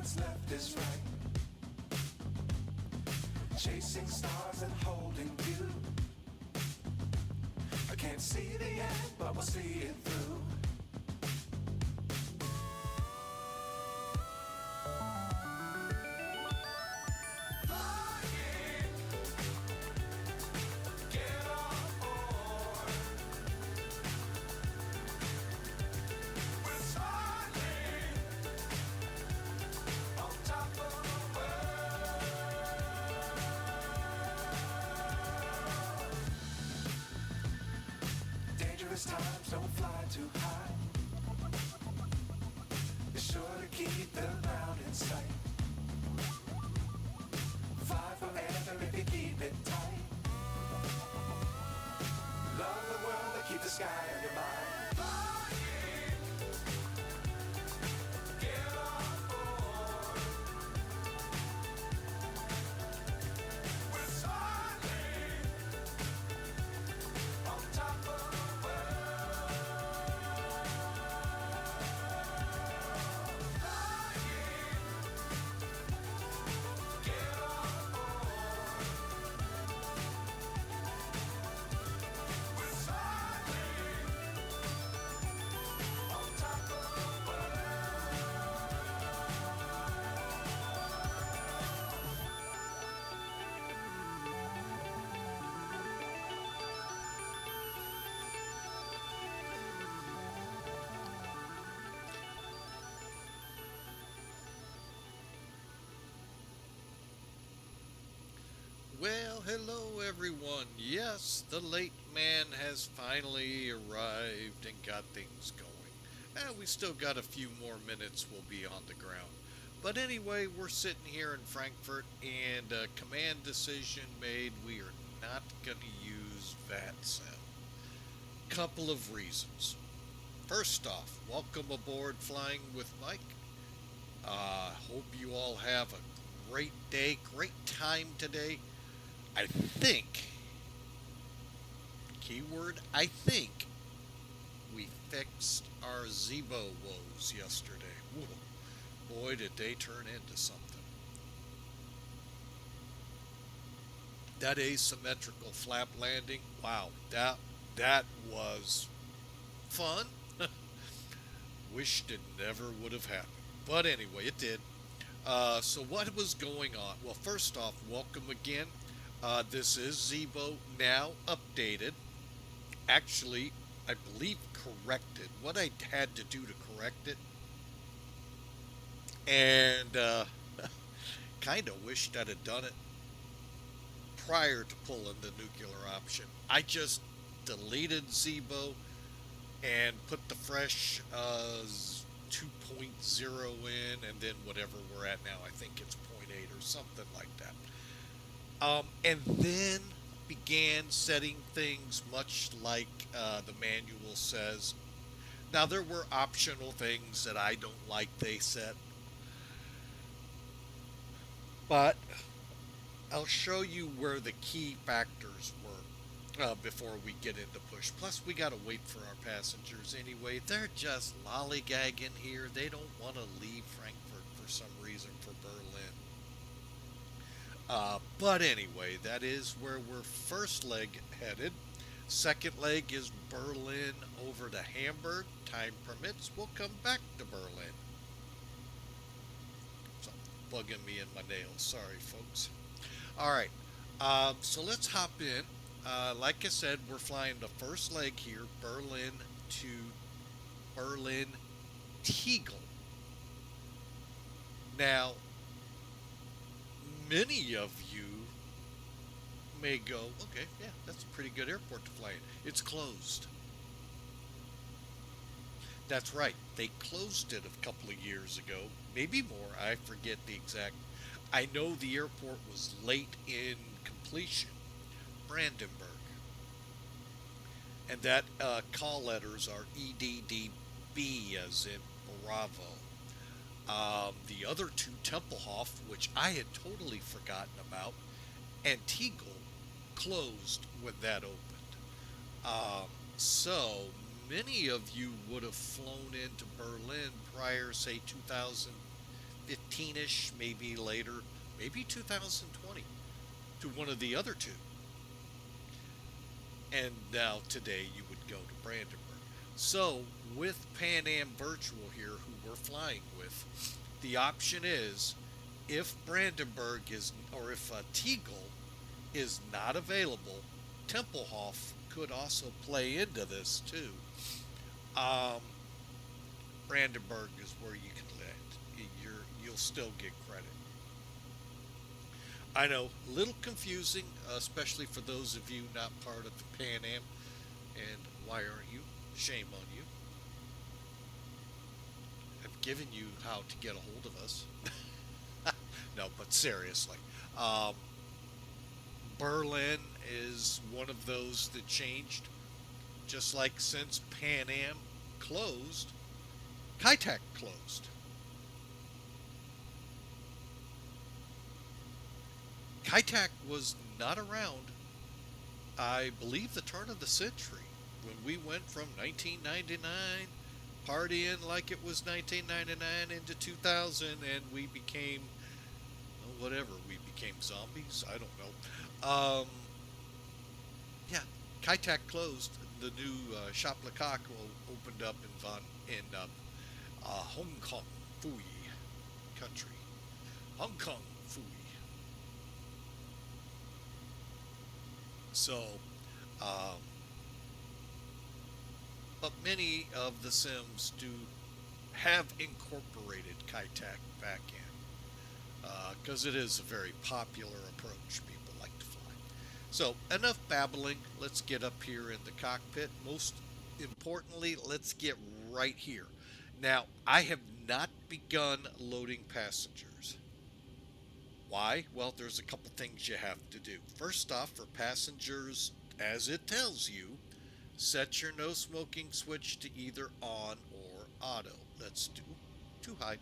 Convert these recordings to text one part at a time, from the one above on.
what's left is right. Chasing stars and holding you. I can't see the end, but we'll see it through. Times don't fly too high. Be sure to keep the ground in sight. Fly forever if you keep it tight. Love the world but keep the sky on your mind. Well, hello everyone. Yes, the late man has finally arrived and got things going. We still got a few more minutes we'll be on the ground. But anyway, we're sitting here in Frankfurt and a command decision made. We are not going to use VATSAM. Couple of reasons. First off, welcome aboard Flying with Mike. Hope you all have a great day, great time today. I think, keyword, I think, we fixed our ZIBO woes yesterday. Whoa, boy, did they turn into something. That asymmetrical flap landing, wow, that was fun. Wished it never would have happened. But anyway, it did. So what was going on? Well, first off, welcome again. This is ZIBO now updated. Actually, I believe corrected. What I had to do to correct it. And kind of wished I'd have done it prior to pulling the nuclear option. I just deleted ZIBO and put the fresh 2.0 in, and then whatever we're at now, I think it's 0.8 or something like that. And then began setting things much like the manual says. Now, there were optional things that I don't like they set, but I'll show you where the key factors were before we get into push. Plus, we got to wait for our passengers anyway. They're just lollygagging here. They don't want to leave Frankfurt for some reason for Berlin. But anyway, that is where we're first leg headed. Second leg is Berlin over to Hamburg. Time permits, we'll come back to Berlin. So, bugging me in my nails. Sorry, folks. All right, so let's hop in. Like I said, we're flying the first leg here, Berlin to Berlin Tegel. Now, many of you may go, okay, yeah, that's a pretty good airport to fly in. It's closed. That's right. They closed it a couple of years ago, maybe more. I forget the exact. I know the airport was late in completion, Brandenburg. And that call letters are EDDB as in Bravo. The other two, Tempelhof, which I had totally forgotten about, and Tegel closed when that opened. So many of you would have flown into Berlin prior, say, 2015 2015-ish, maybe later, maybe 2020, to one of the other two. And now today you would go to Brandenburg. So with Pan Am Virtual here, who we're flying with, the option is if Brandenburg is, or if Tegel is not available, Tempelhof could also play into this too. Brandenburg is where you can land. You'll still get credit. I know, a little confusing, especially for those of you not part of the Pan Am. And why aren't you? Shame on you. I've given you how to get a hold of us. No, but seriously. Berlin is one of those that changed. Just like since Pan Am closed, Kitec closed. Kitec was not around, I believe, the turn of the century, when we went from 1999 partying like it was 1999 into 2000, and we became, well, whatever, we became zombies. I don't know. Yeah, Kitec closed. The new Shop Lecoq opened up in Hong Kong, Fui country. Hong Kong, Fui. So, but many of the Sims do have incorporated Kitec back in, because it is a very popular approach people like to fly. So, enough babbling. Let's get up here in the cockpit. Most importantly, let's get right here. Now, I have not begun loading passengers. Why? Well, there's a couple things you have to do. First off, for passengers, as it tells you, set your no smoking switch to either on or auto. Let's do too high.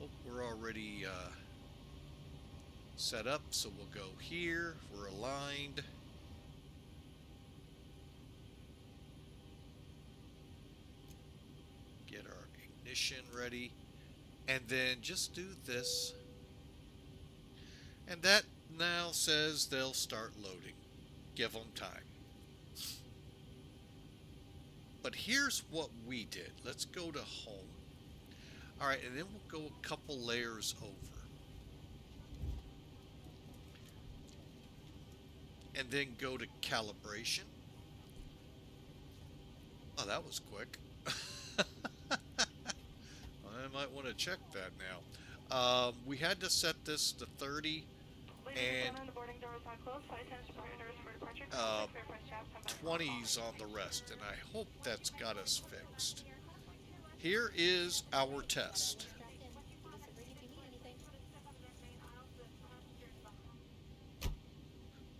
Oh, we're already set up, so we'll go here. We're aligned. Get our ignition ready, and then just do this. And that now says they'll start loading. Give them time. But here's what we did. Let's go to home. All right, and then we'll go a couple layers over. And then go to calibration. Oh, that was quick. I might want to check that now. We had to set this to 30. And 20s on the rest, and I hope that's got us fixed. Here is our test.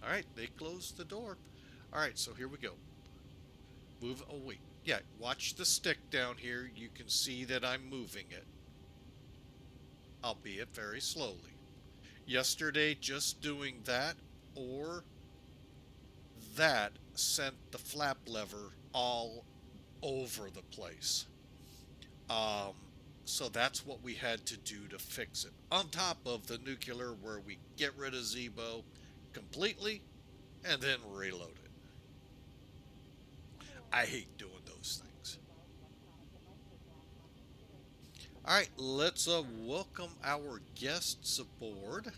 Alright, they closed the door. Alright, so here we go. Move, oh wait, yeah, watch the stick down here. You can see that I'm moving it, albeit very slowly. Yesterday, just doing that or that sent the flap lever all over the place. So that's what we had to do to fix it. On top of the nuclear, where we get rid of ZIBO completely and then reload it. I hate doing those things. Alright, let's welcome our guests aboard.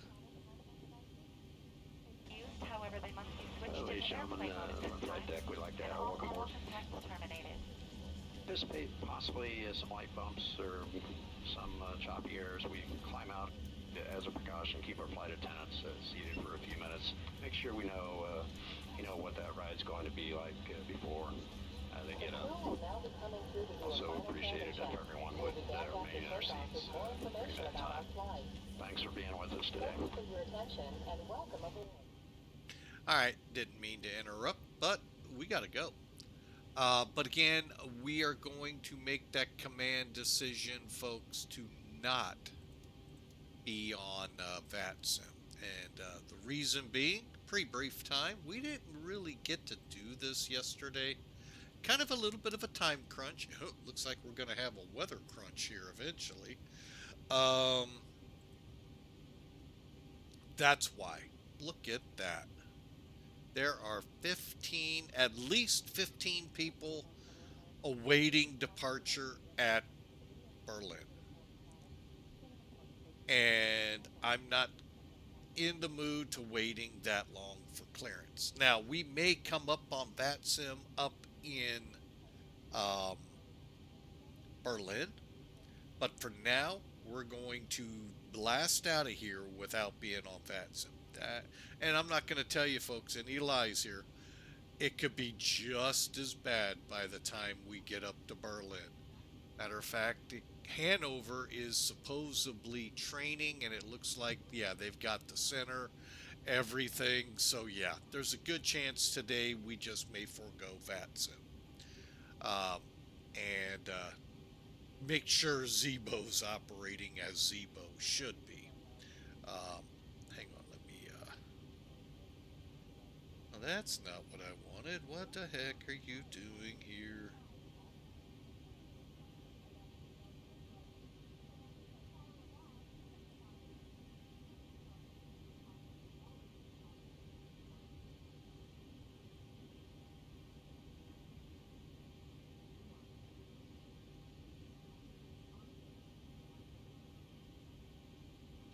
However, they must be switched to airplane mode at this time. Deck, we'd like to have And all welcome aboard. propulsion tests terminated. Anticipate possibly some light bumps or some choppy airs. We climb out as a precaution, keep our flight attendants seated for a few minutes. Make sure we know, what that ride's going to be like before they get up. Also appreciate it if everyone would remain in their seats during that time. Thanks for being with us today. Alright, didn't mean to interrupt, but we gotta go. But again, we are going to make that command decision, folks, to not be on VATSIM. And the reason being, pretty brief time, we didn't really get to do this yesterday. Kind of a little bit of a time crunch. Looks like we're going to have a weather crunch here eventually. That's why. Look at that. There are 15, at least 15 people awaiting departure at Berlin. And I'm not in the mood to waiting that long for clearance. Now, we may come up on VATSIM up in Berlin, but for now, we're going to blast out of here without being on VATSIM. And I'm not going to tell you folks, and Eli's here, it could be just as bad by the time we get up to Berlin. Matter of fact, Hanover is supposedly training, and it looks like, yeah, they've got the center, everything. So, yeah, there's a good chance today we just may forego VATSIM. And make sure ZIBO's operating as ZIBO should be. Hang on, let me... well, that's not what I wanted. What the heck are you doing here?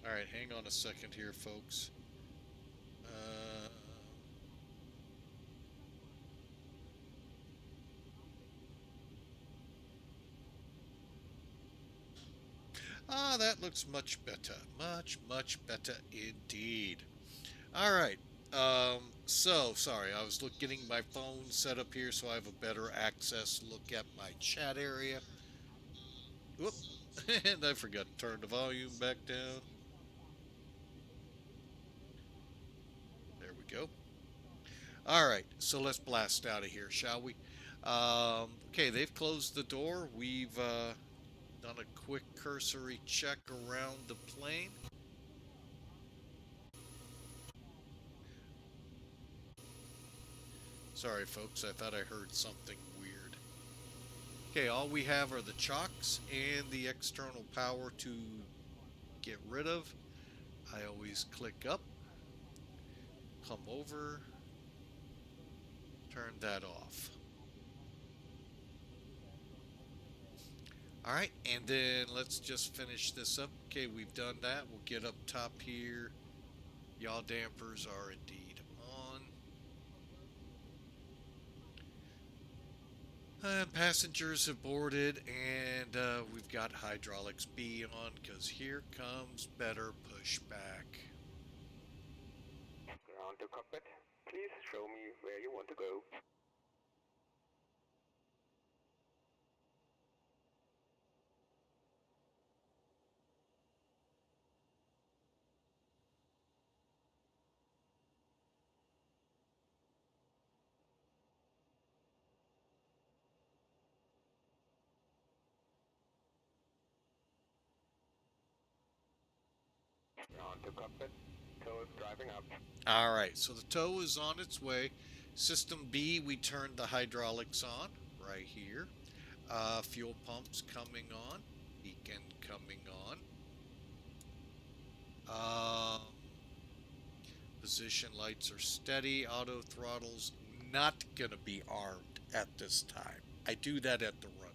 Alright, hang on a second here, folks. That looks much better. Much, much better indeed. Alright, so, sorry, I was getting my phone set up here so I have a better access look at my chat area. Whoop, and I forgot to turn the volume back down. There we go. Alright, so let's blast out of here, shall we? Okay, they've closed the door. We've done a quick cursory check around the plane. Sorry, folks, I thought I heard something weird. Okay, all we have are the chocks and the external power to get rid of. I always click up, come over, turn that off. Alright, and then let's just finish this up. Okay, we've done that. We'll get up top here. Yaw dampers are indeed on. Passengers have boarded, and we've got hydraulics B on, because here comes better pushback. Ground to cockpit. Please show me where you want to go. Ground to cockpit. Tow is driving up. Alright, so the tow is on its way. System B, we turned the hydraulics on right here. Fuel pumps coming on. Beacon coming on. Position lights are steady. Auto throttles not going to be armed at this time. I do that at the runway.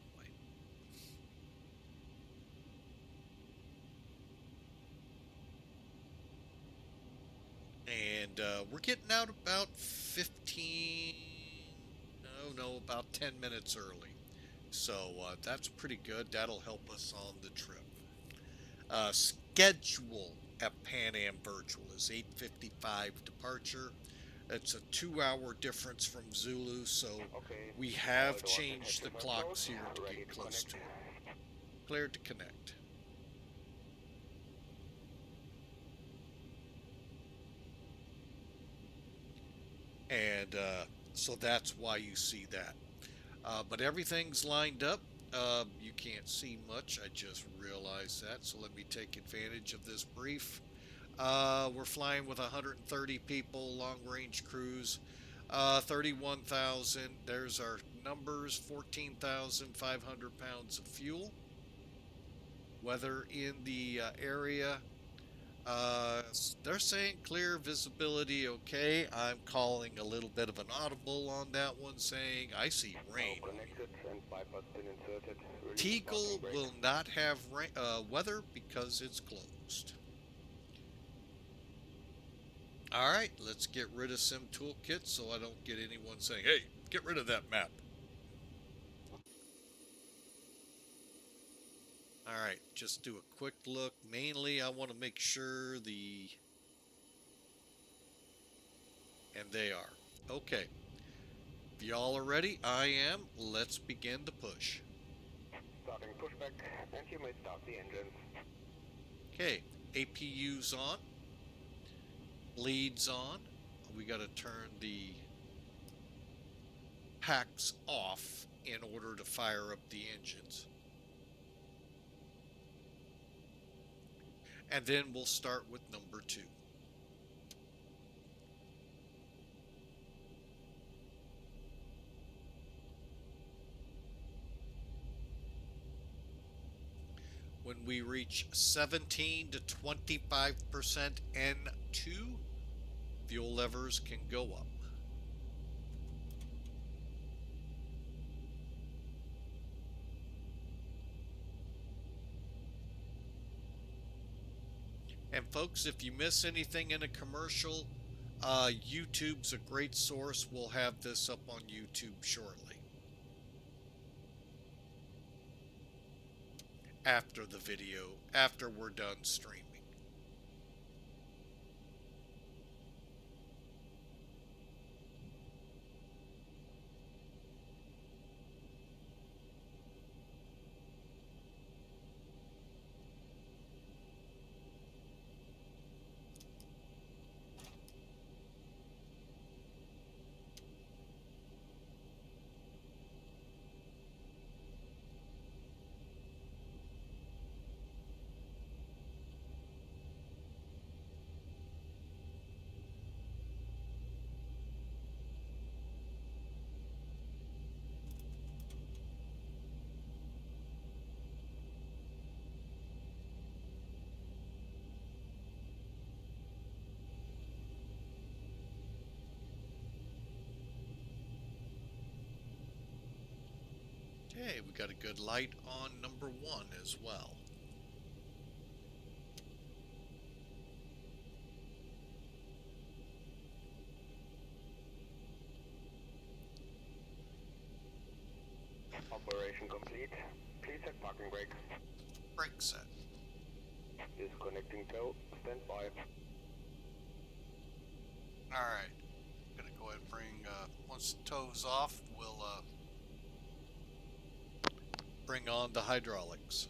And we're getting out about 10 minutes early. So that's pretty good. That'll help us on the trip. Schedule at Pan Am Virtual is 8:55 departure. It's a 2-hour difference from Zulu, so we have changed the clocks here to get close to it. Cleared to connect. And so that's why you see that. But everything's lined up. You can't see much. I just realized that. So let me take advantage of this brief. We're flying with 130 people, long-range cruise. 31,000. There's our numbers. 14,500 pounds of fuel. Weather in the area. They're saying clear visibility, okay. I'm calling a little bit of an audible on that one, saying I see rain. Now connected and bypass pin inserted. Release Tegel parking brake. will not have weather because it's closed. Alright, let's get rid of Sim Toolkit so I don't get anyone saying, hey, get rid of that map. Alright, just do a quick look. Mainly, I want to make sure and they are. Okay. If y'all are ready, I am. Let's begin the push. Starting pushback, and you may start the engines. Okay, APU's on. Bleeds on. We got to turn the packs off in order to fire up the engines. And then we'll start with number 2. When we reach 17 to 25% N2, fuel levers can go up. And folks, if you miss anything in a commercial, YouTube's a great source. We'll have this up on YouTube shortly. After the video, after we're done streaming. Okay, we got a good light on number 1 as well. Operation complete. Please set parking brake. Brake set. Disconnecting tow. Stand by. Alright, gonna go ahead and bring, once the tow's off, we'll bring on the hydraulics.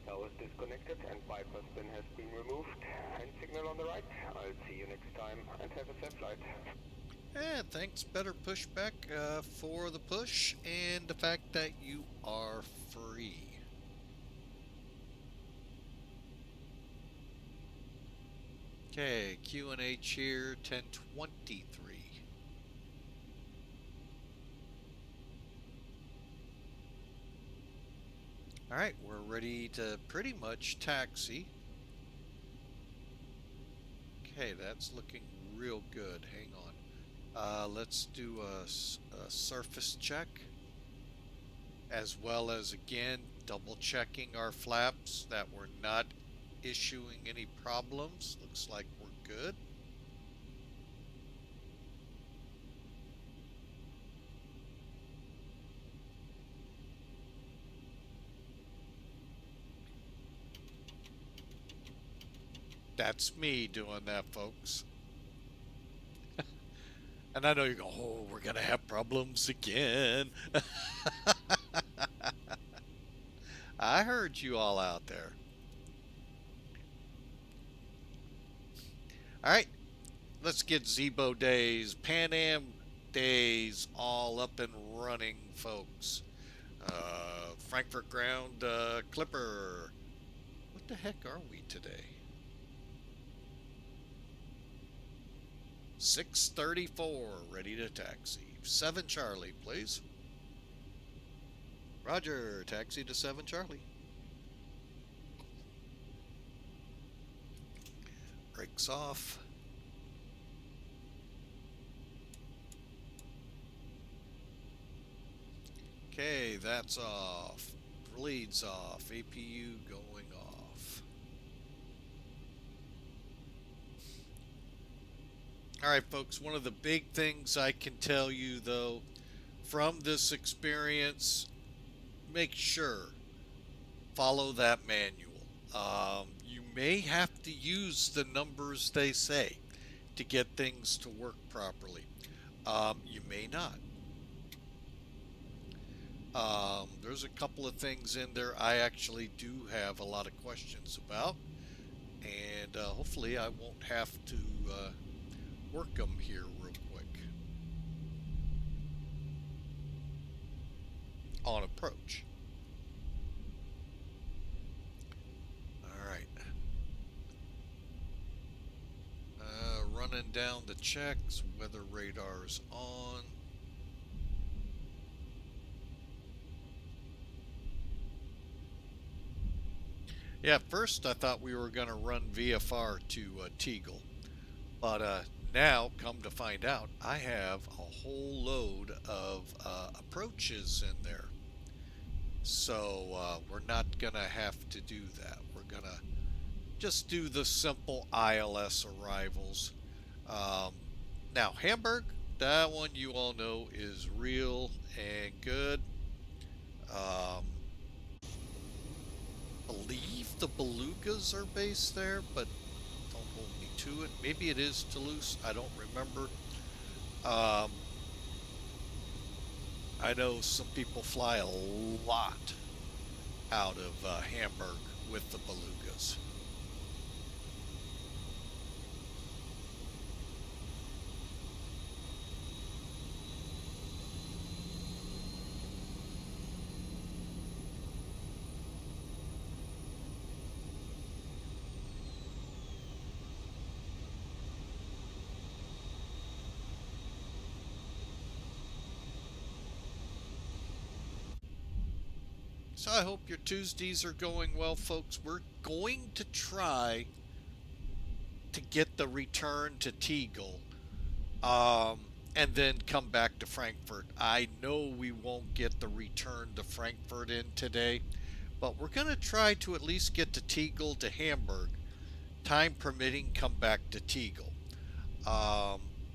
Tow is disconnected and bypass pin has been removed. Hand signal on the right. I'll see you next time and have a safe flight. And thanks, Better Pushback, for the push and the fact that you are free. Okay, Q&H here, 1023. Alright, we're ready to pretty much taxi. Okay, that's looking real good. Hang on. Let's do a surface check, as well as, again, double checking our flaps that we're not issuing any problems. Looks like we're good. That's me doing that, folks. And I know you go, oh, we're going to have problems again. I heard you all out there. All right, let's get ZIBO days, Pan Am days all up and running, folks. Frankfurt ground Clipper. What the heck are we today? 6:34, ready to taxi. 7 Charlie, please. Roger, taxi to 7 Charlie. Brakes off. Okay, that's off. Bleeds off. APU going off. Alright, folks, one of the big things I can tell you, though, from this experience, make sure follow that manual. You may have to use the numbers they say to get things to work properly. You may not. There's a couple of things in there I actually do have a lot of questions about, and hopefully I won't have to work them here real quick on approach. Alright. Running down the checks, weather radar's on. Yeah, at first I thought we were going to run VFR to Tegel, but now, come to find out, I have a whole load of approaches in there. So we're not going to have to do that. We're going to just do the simple ILS arrivals. Now, Hamburg, that one you all know is real and good. Believe the Belugas are based there, but don't hold me to it. Maybe it is Toulouse. I don't remember. I know some people fly a lot out of Hamburg with the Belugas. So I hope your Tuesdays are going well, folks. We're going to try to get the return to Tegel and then come back to Frankfurt. I know we won't get the return to Frankfurt in today, but we're going to try to at least get to Tegel to Hamburg. Time permitting, come back to Tegel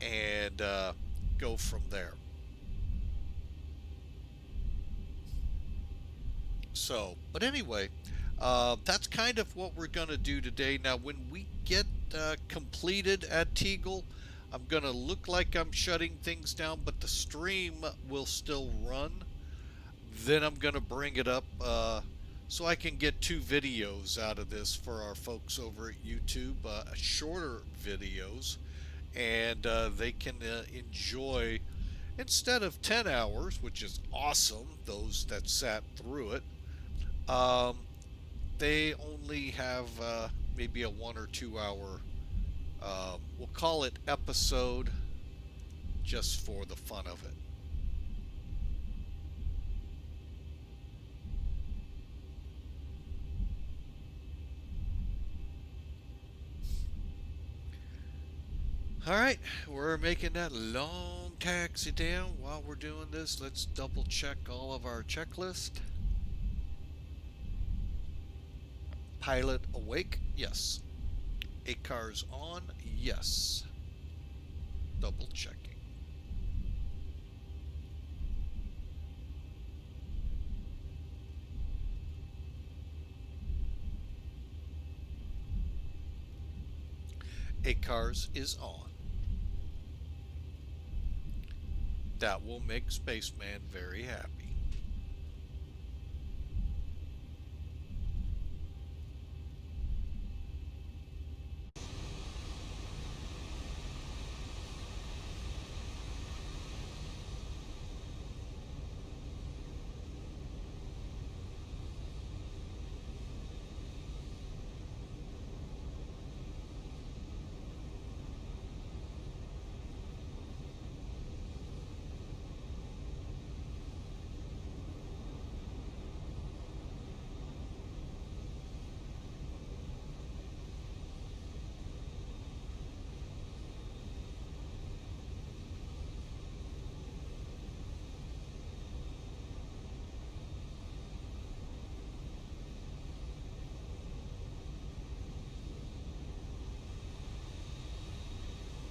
and go from there. So, but anyway, that's kind of what we're going to do today. Now, when we get completed at Tegel, I'm going to look like I'm shutting things down, but the stream will still run. Then I'm going to bring it up so I can get 2 videos out of this for our folks over at YouTube, shorter videos, and they can enjoy, instead of 10 hours, which is awesome, those that sat through it, they only have maybe a 1 or 2 hour, we'll call it episode, just for the fun of it. Alright, we're making that long taxi down. While we're doing this, let's double check all of our checklist. Pilot awake? Yes. 8 cars on? Yes. Double checking. Eight cars is on. That will make Spaceman very happy.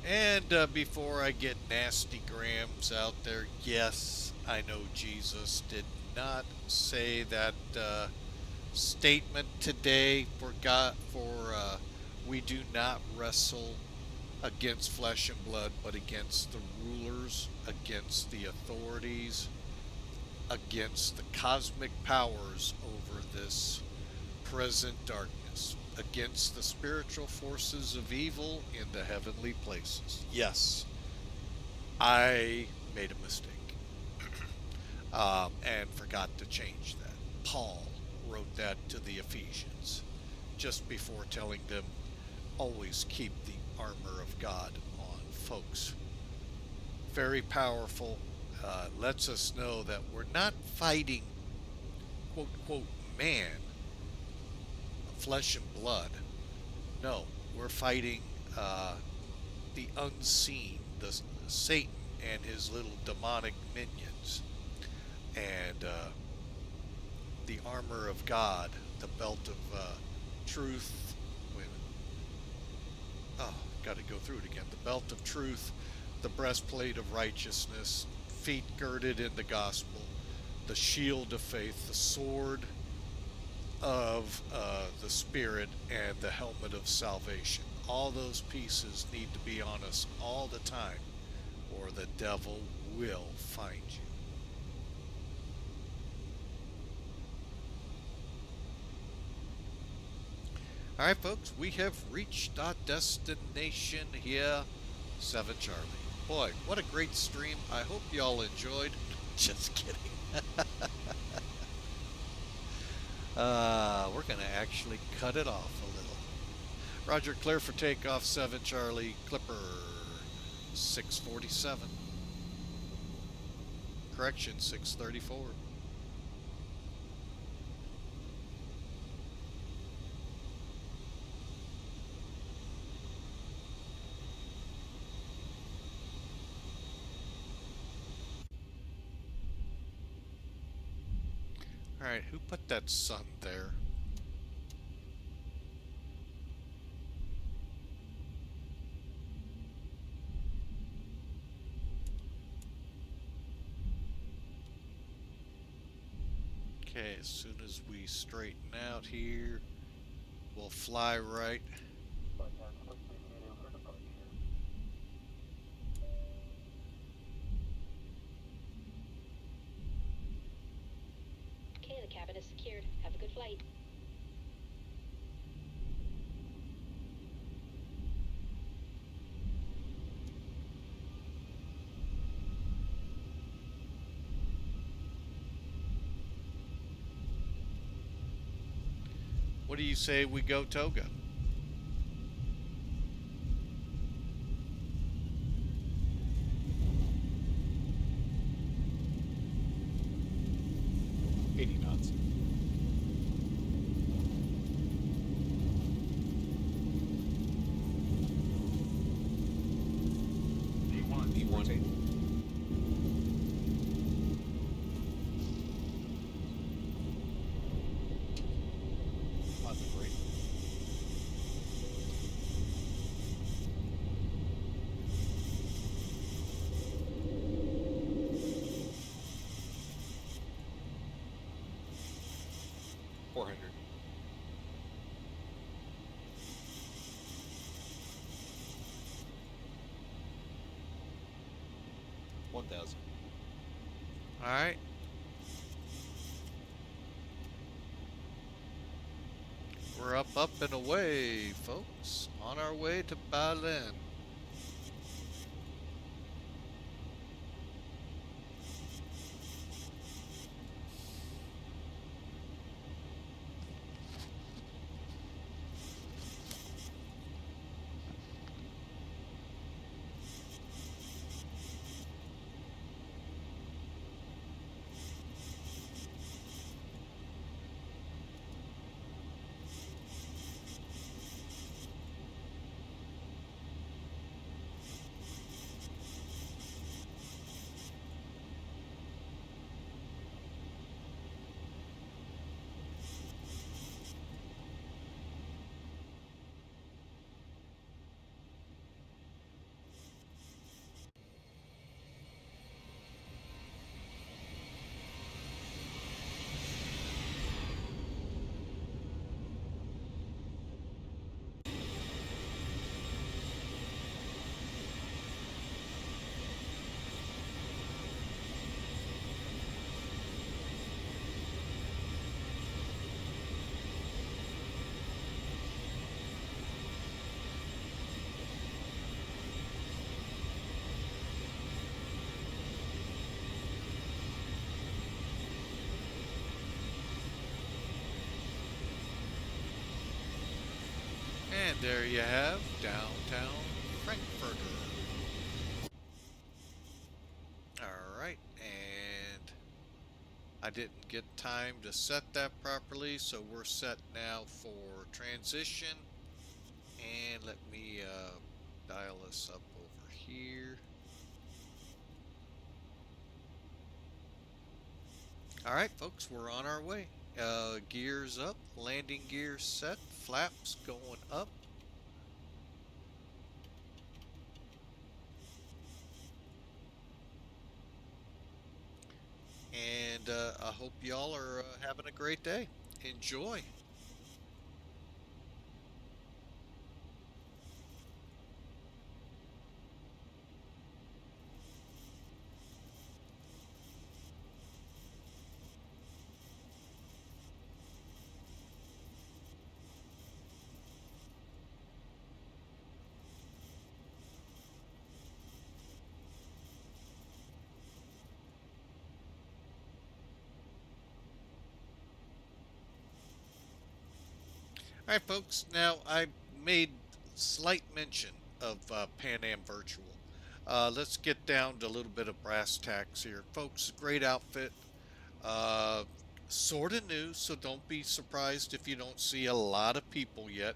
And before I get nasty grams out there, yes, I know Jesus did not say that statement today for God. We do not wrestle against flesh and blood, but against the rulers, against the authorities, against the cosmic powers over this present darkness, against the spiritual forces of evil in the heavenly places. Yes, I made a mistake and forgot to change that. Paul wrote that to the Ephesians just before telling them, always keep the armor of God on, folks. Very powerful. Lets us know that we're not fighting, quote, quote, man, flesh and blood. No, we're fighting the unseen, the Satan and his little demonic minions. And the armor of God, the belt of truth. Wait a minute. Oh, got to go through it again. The belt of truth, the breastplate of righteousness, feet girded in the gospel, the shield of faith, the sword of the Spirit, and the helmet of salvation. All those pieces need to be on us all the time, or the devil will find you. Alright folks, we have reached our destination here, 7 Charlie. Boy, what a great stream. I hope y'all enjoyed. Just kidding. We're going to actually cut it off a little. Roger, clear for takeoff, 7 Charlie, Clipper, 647. Correction, 634. Alright, who put that sun there? Okay, as soon as we straighten out here, we'll fly right. Okay, the cabin is secured. Have a good flight. What do you say we go toga? $1,000. Alright. We're up and away, folks. On our way to Berlin. And there you have downtown Frankfurt. Alright, and I didn't get time to set that properly, so we're set now for transition. And let me dial this up over here. Alright folks, we're on our way. Gears up, landing gear set, flaps going up. And I hope y'all are having a great day. Enjoy. Alright folks, now I made slight mention of Pan Am Virtual. Let's get down to a little bit of brass tacks here. Folks, great outfit. Sort of new, so don't be surprised if you don't see a lot of people yet.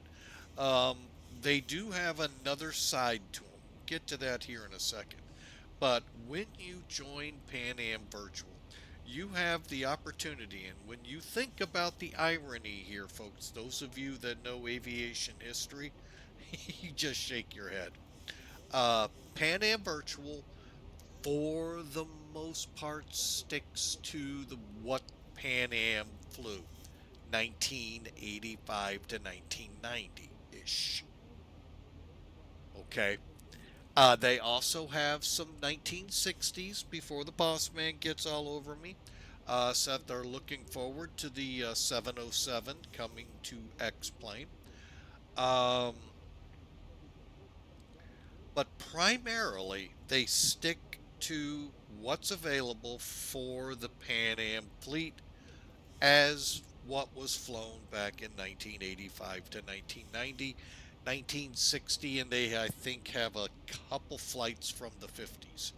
They do have another side to them. Get to that here in a second. But when you join Pan Am Virtual, you have the opportunity, and when you think about the irony here, folks, those of you that know aviation history, you just shake your head. Pan Am Virtual, for the most part, sticks to what Pan Am flew, 1985 to 1990-ish. Okay. They also have some 1960s before the boss man gets all over me. So they're looking forward to the 707 coming to X-Plane. But primarily, they stick to what's available for the Pan Am fleet as what was flown back in 1985 to 1990. 1960, and they, I think, have a couple flights from the 50s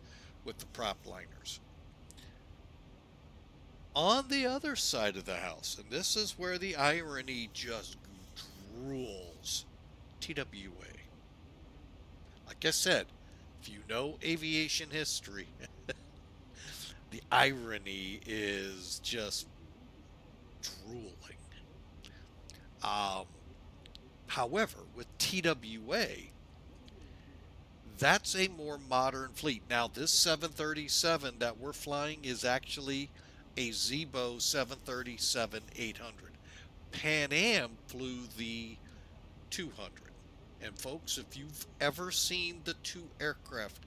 with the prop liners. On the other side of the house, and this is where the irony just drools, TWA. Like I said, if you know aviation history, the irony is just drooling. However, with TWA, that's a more modern fleet. Now, this 737 that we're flying is actually a ZIBO 737-800. Pan Am flew the 200. And folks, if you've ever seen the two aircraft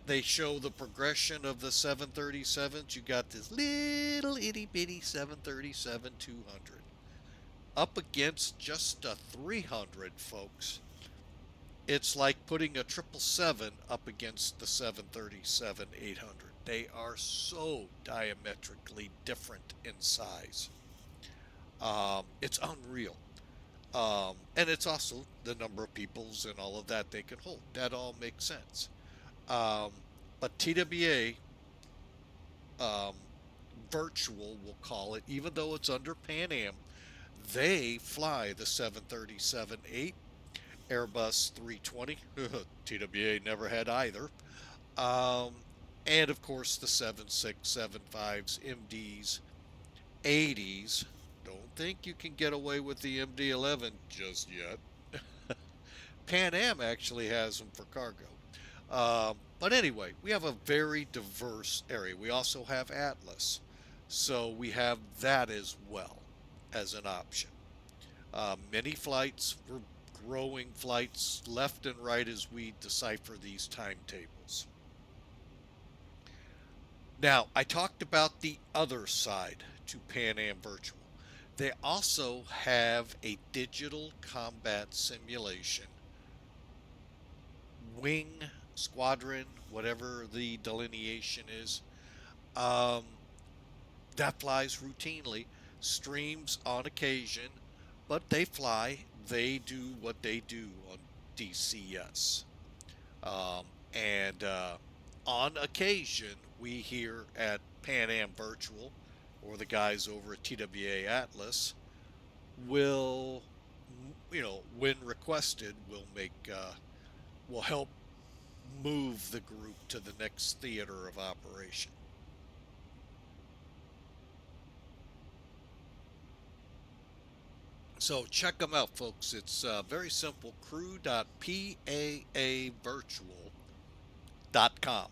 they show the progression of the 737s. You got this little itty bitty 737 200 up against just a 300, folks. It's like putting a 777 up against the 737 800. They are so diametrically different in size. It's unreal. And it's also the number of peoples and all of that they can hold. That all makes sense. But TWA virtual, we'll call it, even though it's under Pan Am, they fly the 737-8, Airbus 320. TWA never had either. And of course the 7675s, MDs, 80s. Don't think you can get away with the MD-11 just yet. Pan Am actually has them for cargo. But anyway, we have a very diverse area. We also have Atlas. So we have that as well as an option. Many flights, we're growing flights left and right as we decipher these timetables. Now, I talked about the other side to Pan Am Virtual. They also have a digital combat simulation, wing, squadron, whatever the delineation is, that flies routinely, streams on occasion, but they fly. They do what they do on DCS. And on occasion, we here at Pan Am Virtual, or the guys over at TWA Atlas, will, when requested, will help move the group to the next theater of operation. So check them out, folks. It's very simple, crew.paavirtual.com.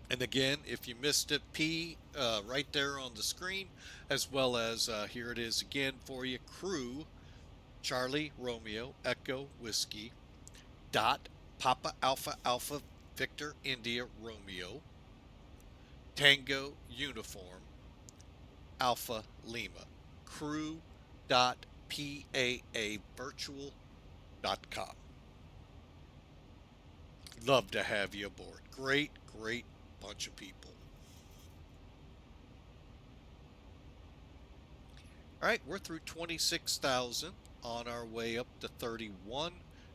And again, if you missed it, P right there on the screen, as well as here it is again for you, crew, Charlie, Romeo, Echo, Whiskey, dot, Papa, Alpha, Alpha, Victor, India, Romeo, Tango, Uniform, Alpha, Lima, crew.paavirtual.com. Love to have you aboard. Great bunch of people. All right, we're through 26,000 on our way up to 31.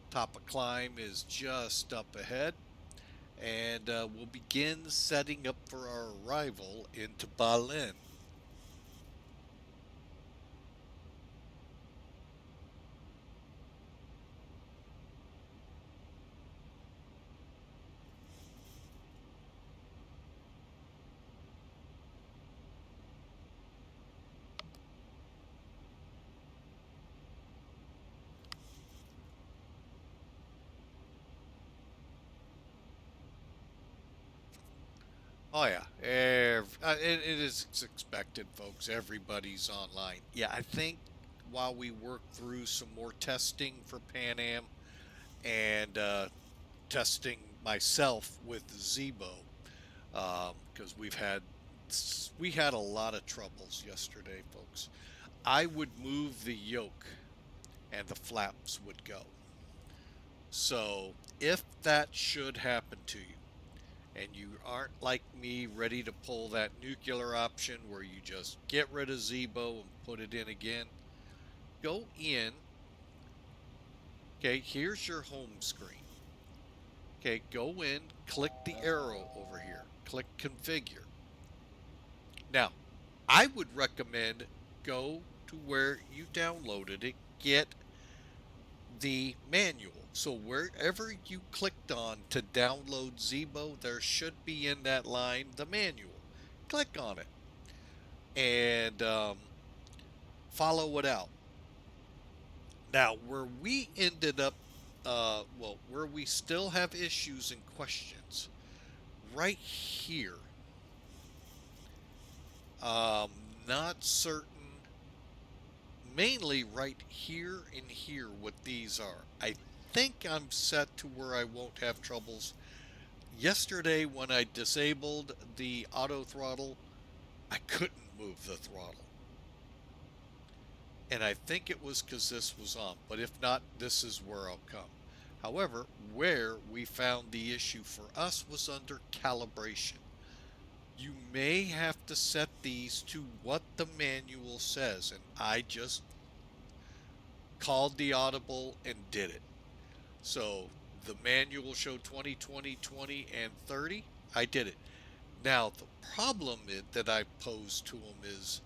Top of climb is just up ahead, and we'll begin setting up for our arrival into Berlin. Oh yeah, it is expected, folks. Everybody's online. Yeah, I think while we work through some more testing for Pan Am and testing myself with ZIBO, because we had a lot of troubles yesterday, folks. I would move the yoke and the flaps would go. So if that should happen to you, and you aren't like me ready to pull that nuclear option where you just get rid of ZIBO and put it in again, go in. Okay, here's your home screen. Okay, go in, click the arrow over here, click configure. Now, I would recommend go to where you downloaded it, get the manual. So wherever you clicked on to download ZIBO, there should be in that line the manual. Click on it and follow it out. Now, where we ended up, where we still have issues and questions, right here, not certain, mainly right here and here what these are. I think I'm set to where I won't have troubles. Yesterday when I disabled the auto throttle, I couldn't move the throttle. And I think it was because this was on, but if not, this is where I'll come. However, where we found the issue for us was under calibration. You may have to set these to what the manual says, and I just called the audible and did it. So the manual showed 20, 20, 20, and 30. I did it. Now, the problem that I posed to them is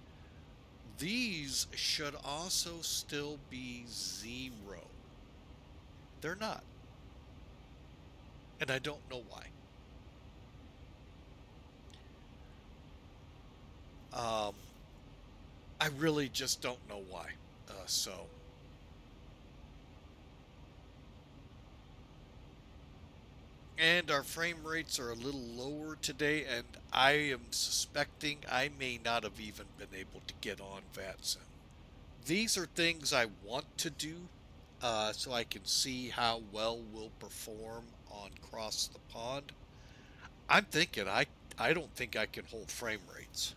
these should also still be 0. They're not. And I don't know why. I really just don't know why. And our frame rates are a little lower today, and I am suspecting I may not have even been able to get on VATSIM. These are things I want to do so I can see how well we'll perform on Cross the Pond. I'm thinking I don't think I can hold frame rates.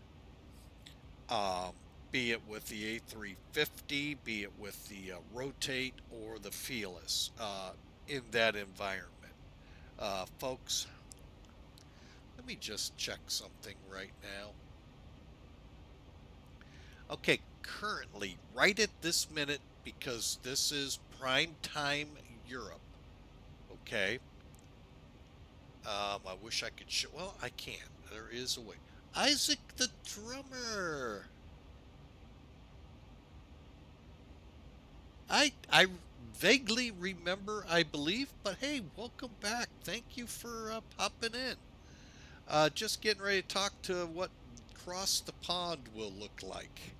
Be it with the A350, be it with the Rotate or the Fearless in that environment. Folks, let me just check something right now. Okay, currently, right at this minute, because this is prime time Europe, okay, I wish I could show, well, I can't. There is a way. Isaac the drummer. I vaguely remember, I believe, but hey, welcome back. Thank you for popping in. Just getting ready to talk to what Cross the Pond will look like.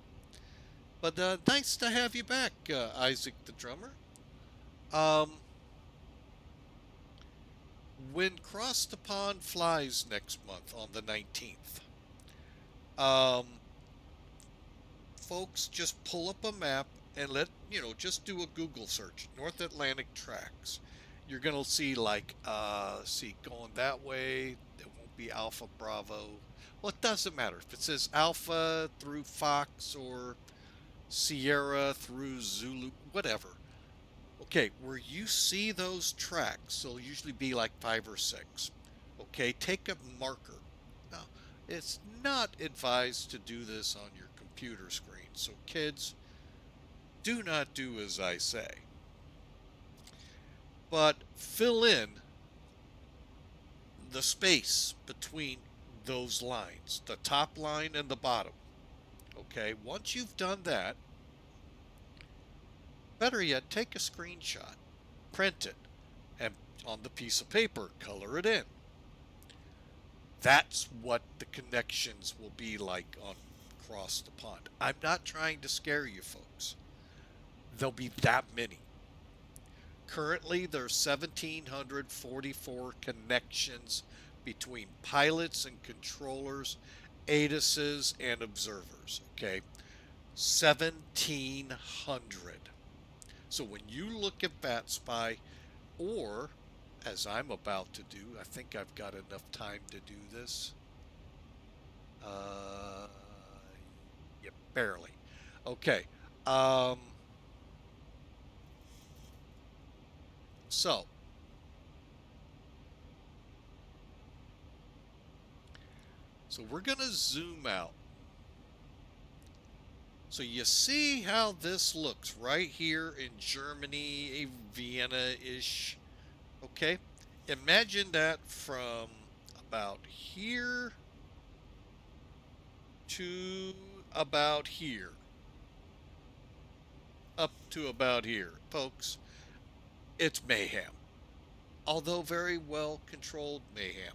But nice to have you back, Isaac the drummer. When Cross the Pond flies next month on the 19th, folks, just pull up a map and just do a Google search, North Atlantic tracks. You're going to see going that way, it won't be Alpha Bravo. Well, it doesn't matter if it says Alpha through Fox or Sierra through Zulu, whatever. Okay, where you see those tracks, they'll usually be like 5 or 6. Okay, take a marker. Now, it's not advised to do this on your computer screen, so kids, do not do as I say. But fill in the space between those lines, the top line and the bottom. Okay, once you've done that, better yet, take a screenshot, print it, and on the piece of paper, color it in. That's what the connections will be like on Cross the Pond. I'm not trying to scare you folks. There'll be that many. Currently, there's 1,744 connections between pilots and controllers, ATISes, and observers. Okay, 1,700. So when you look at VATSPY, or as I'm about to do, I think I've got enough time to do this. Yeah, barely. Okay. So we're going to zoom out. So you see how this looks right here in Germany, Vienna-ish. Okay, imagine that from about here to about here. Up to about here. Folks, it's mayhem. Although very well controlled mayhem.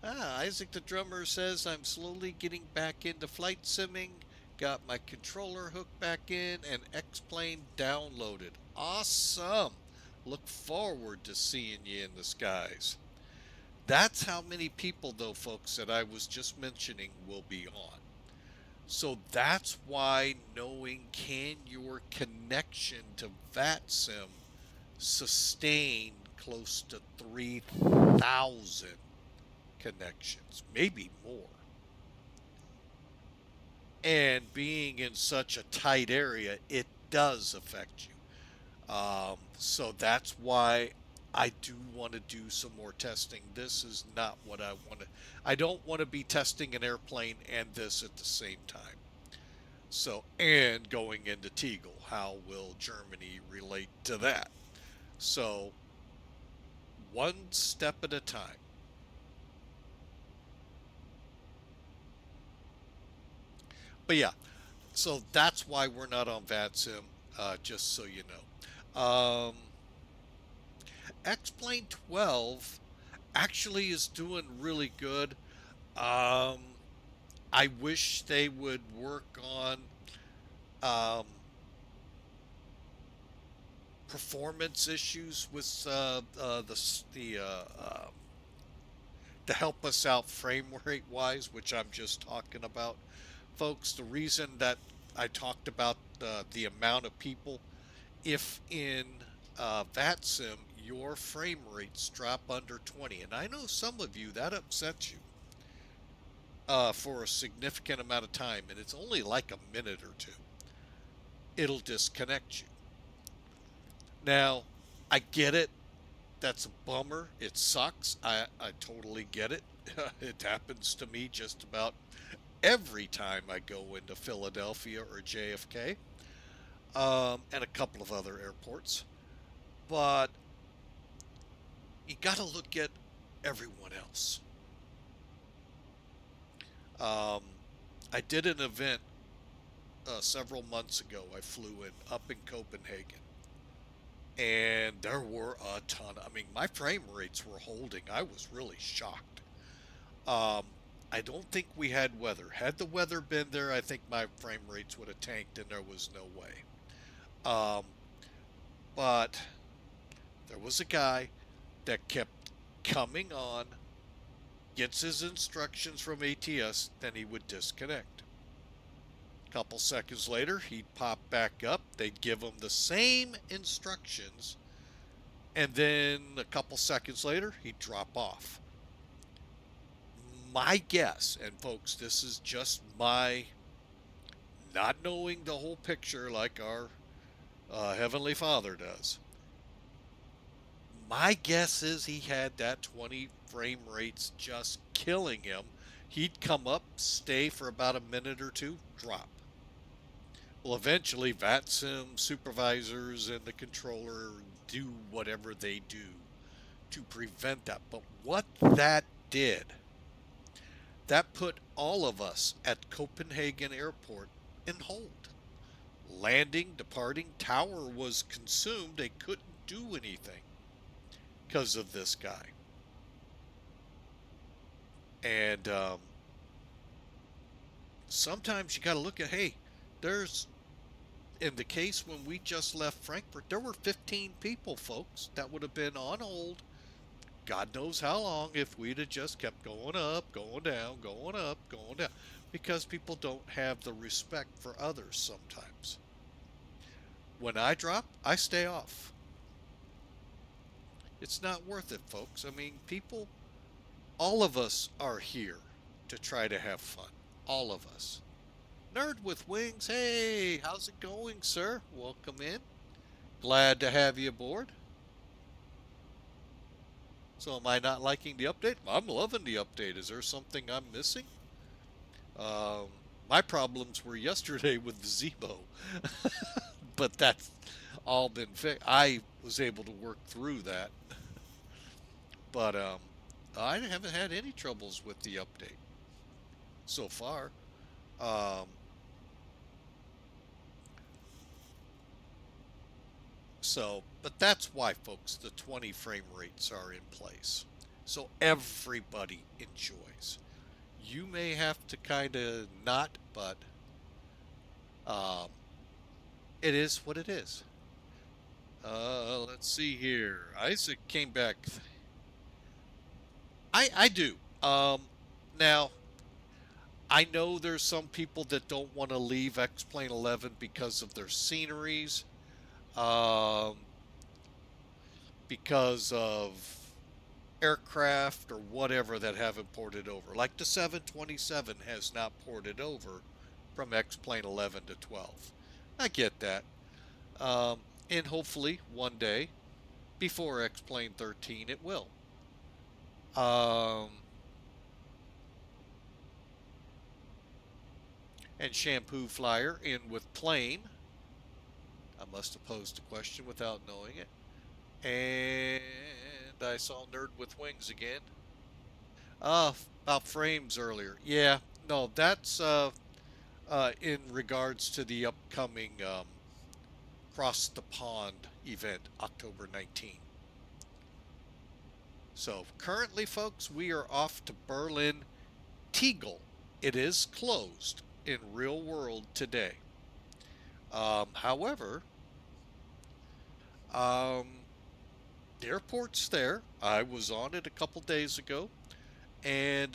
Isaac the drummer says, I'm slowly getting back into flight simming, got my controller hooked back in, and X-Plane downloaded. Awesome! Look forward to seeing you in the skies. That's how many people, though, folks, that I was just mentioning will be on. So that's why knowing can your connection to VATSIM sustain close to 3,000 connections, maybe more. And being in such a tight area, it does affect you. So that's why I do want to do some more testing. This is not what I want to. I don't want to be testing an airplane and this at the same time. So, and going into Tegel, how will Germany relate to that? So, one step at a time. But yeah, so that's why we're not on VATSIM, just so you know. X-Plane 12 actually is doing really good. Um, I wish they would work on um, performance issues with to help us out frame rate wise, which I'm just talking about, folks. The reason that I talked about the amount of people, if in VATSIM your frame rates drop under 20, and I know some of you that upsets you for a significant amount of time, and it's only like a minute or two, it'll disconnect you. Now, I get it. That's a bummer. It sucks. I totally get it. It happens to me just about every time I go into Philadelphia or JFK, and a couple of other airports. But you got to look at everyone else. Um, I did an event several months ago. I flew in up in Copenhagen, and there were a ton. I mean, my frame rates were holding. I was really shocked. Um, I don't think we had weather. Had the weather been there, I think my frame rates would have tanked, and there was no way. Um, but there was a guy that kept coming on, gets his instructions from ATS, then he would disconnect. A couple seconds later, he'd pop back up. They'd give him the same instructions, and then a couple seconds later, he'd drop off. My guess, and folks, this is just my not knowing the whole picture like our Heavenly Father does. My guess is he had that 20 frame rates just killing him. He'd come up, stay for about a minute or two, drop. Well, eventually, VATSIM supervisors and the controller do whatever they do to prevent that. But what that did, that put all of us at Copenhagen Airport in hold. Landing, departing, tower was consumed. They couldn't do anything because of this guy. And sometimes you got to look at, hey, there's, in the case when we just left Frankfurt, there were 15 people, folks, that would have been on hold God knows how long if we'd have just kept going up, going down, going up, going down. Because people don't have the respect for others sometimes. When I drop, I stay off. It's not worth it, folks. I mean, people, all of us are here to try to have fun. All of us. Nerd with Wings, hey, how's it going, sir? Welcome in. Glad to have you aboard. So am I not liking the update? I'm loving the update. Is there something I'm missing? My problems were yesterday with the ZIBO. But that's all been fixed. I was able to work through that. But I haven't had any troubles with the update so far. But that's why, folks, the 20 frame rates are in place. So everybody enjoys. You may have to kind of not, but it is what it is. Let's see here. Isaac came back. I do. Now, I know there's some people that don't want to leave X-Plane 11 because of their sceneries, um, because of aircraft or whatever that haven't ported over. Like the 727 has not ported over from X-Plane 11 to 12. I get that. And hopefully one day before X-Plane 13 it will. And Shampoo Flyer in with plane. I must have posed a question without knowing it. And I saw Nerd with Wings again. About frames earlier. Yeah, no, that's in regards to the upcoming Cross the Pond event, October 19th. So currently, folks, we are off to Berlin. Tegel. It is closed in real world today. However, the airport's there. I was on it a couple days ago, and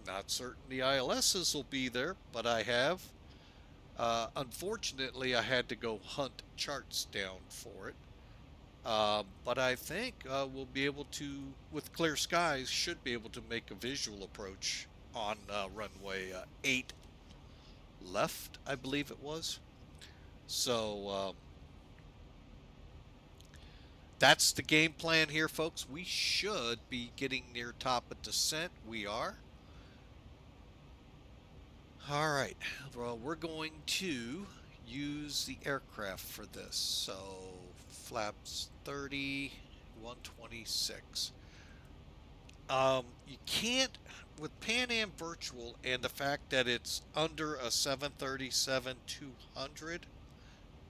not certain the ILSs will be there, but I have. Unfortunately, I had to go hunt charts down for it. But I think we'll be able to, with clear skies, should be able to make a visual approach on runway 8 left, I believe it was. So that's the game plan here, folks. We should be getting near top of descent. We are. All right. Well, we're going to use the aircraft for this. So flaps 30, 126. You can't, with Pan Am Virtual and the fact that it's under a 737-200,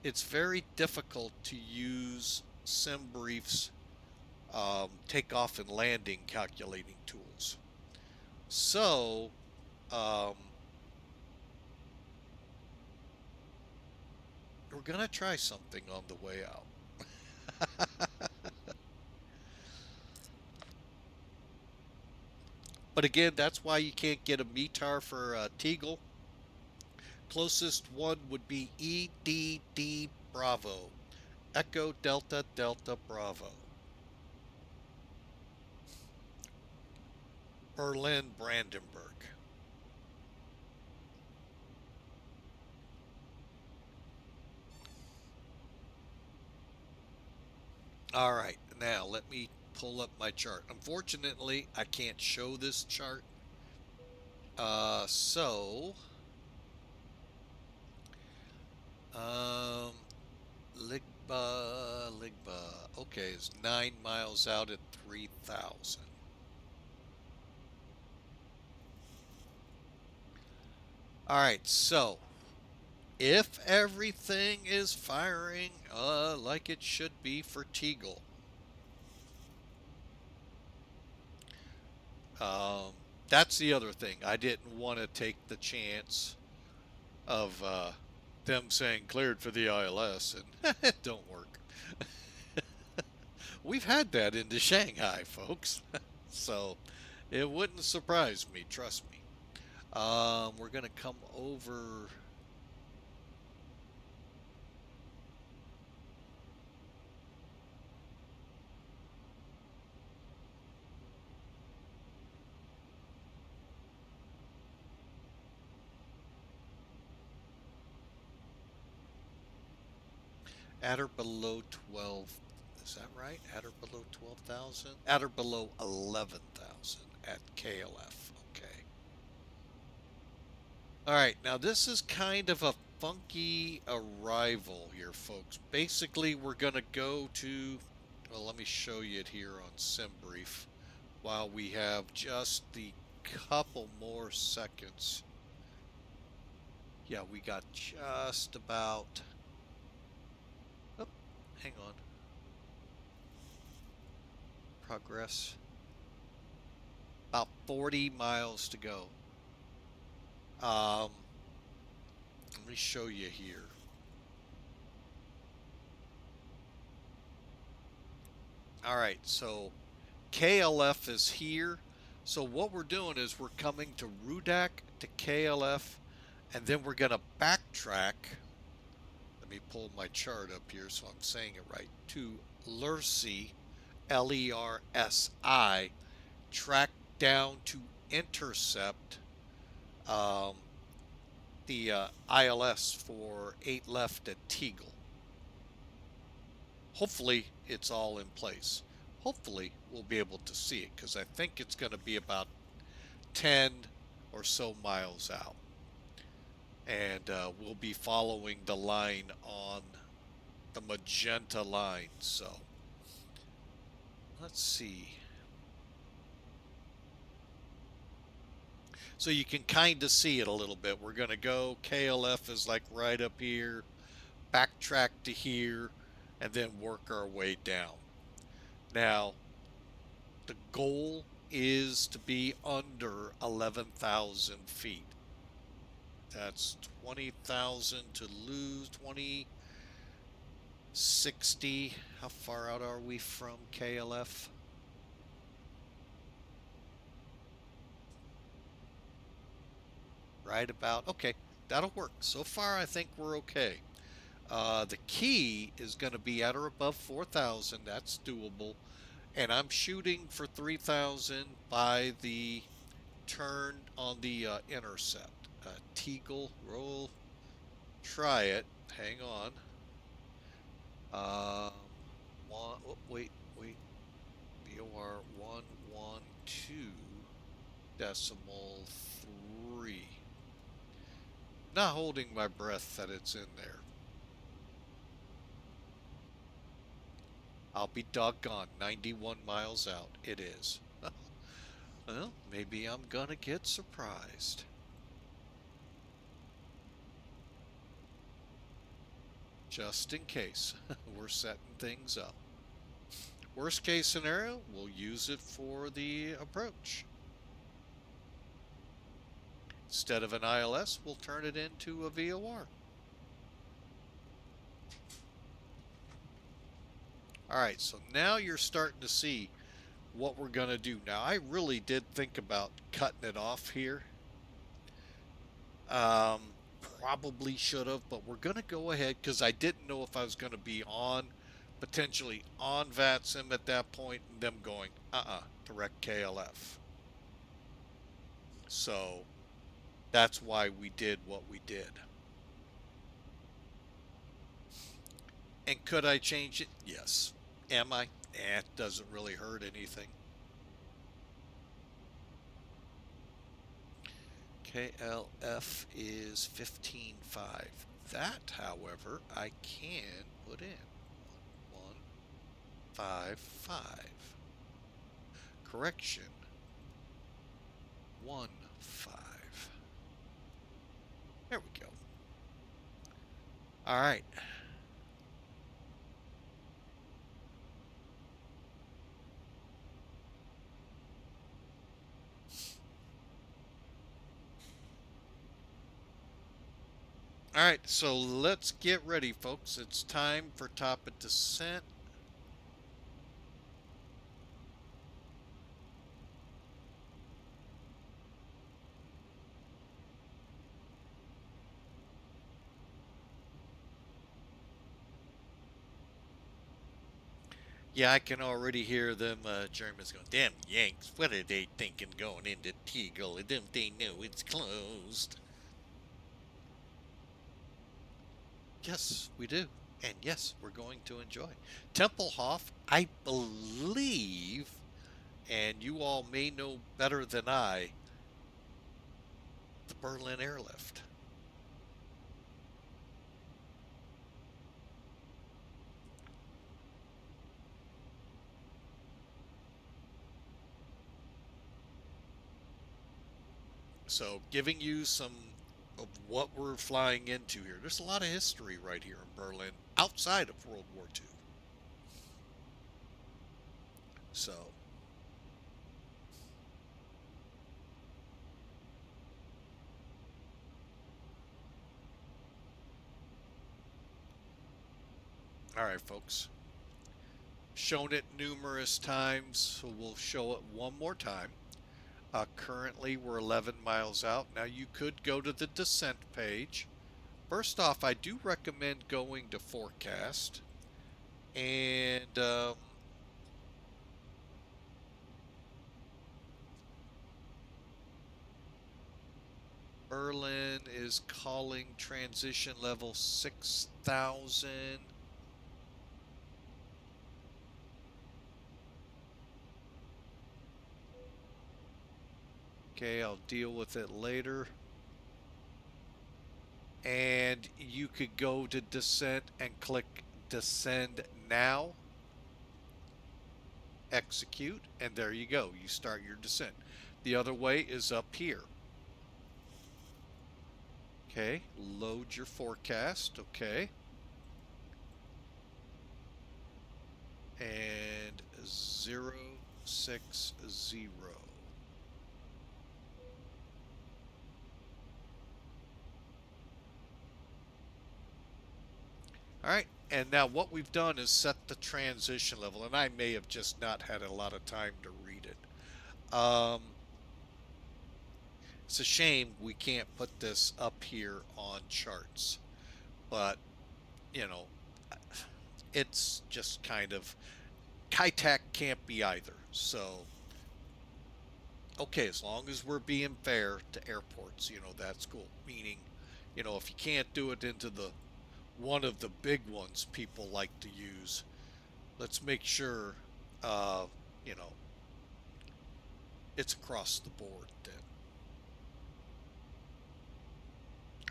it's very difficult to use SimBrief's takeoff and landing calculating tools. So, we're going to try something on the way out. But again, that's why you can't get a METAR for Tegel. Closest one would be EDD Bravo. Echo Delta Delta Bravo. Berlin Brandenburg. All right, now let me pull up my chart. Unfortunately, I can't show this chart. Ligba. Okay, it's 9 miles out at 3,000. All right, so if everything is firing like it should be for Tegel, that's the other thing. I didn't want to take the chance of them saying cleared for the ILS, and it don't work. We've had that into Shanghai, folks. So it wouldn't surprise me, trust me. We're going to come over. At or below 12. Is that right? At or below 12,000? At or below 11,000 at KLF. Okay. All right. Now this is kind of a funky arrival here, folks. Basically, we're going to go to, well, let me show you it here on SimBrief while we have just the couple more seconds. Yeah, we got just about, oh, hang on. Progress. About 40 miles to go. Let me show you here. All right, so KLF is here. So what we're doing is we're coming to Rudak to KLF, and then we're going to backtrack. Let me pull my chart up here so I'm saying it right. To Lersi, Lersi, track down to intercept the ILS for 8 left at Tegel. Hopefully it's all in place. Hopefully we'll be able to see it, because I think it's going to be about 10 or so miles out. And we'll be following the line on the magenta line. So let's see. So you can kind of see it a little bit. We're going to go, KLF is like right up here, backtrack to here, and then work our way down. Now, the goal is to be under 11,000 feet. That's 20,000 to lose, 2060. How far out are we from KLF? Right about, okay, that'll work. So far, I think we're okay. The key is going to be at or above 4,000. That's doable. And I'm shooting for 3,000 by the turn on the intercept. Tegel, roll, try it. Hang on. Wait. VOR 112.3. Not holding my breath that it's in there. I'll be doggone, 91 miles out. It is. Well, maybe I'm gonna get surprised. Just in case. We're setting things up. Worst case scenario, we'll use it for the approach. Instead of an ILS, we'll turn it into a VOR. Alright, so now you're starting to see what we're going to do. Now, I really did think about cutting it off here. Probably should have, but we're going to go ahead because I didn't know if I was going to be potentially on VATSIM at that point, and them going, direct KLF. So, that's why we did what we did. And could I change it? Yes. Am I? It doesn't really hurt anything. KLF is 15.5. That, however, I can put in 1.55. Correction. 1.5. There we go. All right. All right, so let's get ready, folks. It's time for top of descent. Yeah, I can already hear them Germans going, damn Yanks, what are they thinking going into Tegel? Don't they know it's closed? Yes, we do. And yes, we're going to enjoy. Tempelhof, I believe, and you all may know better than I, the Berlin airlift. So, giving you some of what we're flying into here. There's a lot of history right here in Berlin, outside of World War II. So, all right, folks. Shown it numerous times, so we'll show it one more time. Currently, we're 11 miles out. Now, you could go to the descent page. First off, I do recommend going to forecast. And Berlin is calling transition level 6,000. Okay, I'll deal with it later. And you could go to descent and click descend now. Execute, and there you go. You start your descent. The other way is up here. Okay, load your forecast. Okay. And 060. All right, and now what we've done is set the transition level, and I may have just not had a lot of time to read it. It's a shame we can't put this up here on charts, but you know, it's just kind of Kitec can't be either. So, okay, as long as we're being fair to airports, that's cool. Meaning, if you can't do it into the one of the big ones people like to use, let's make sure, you know, it's across the board then.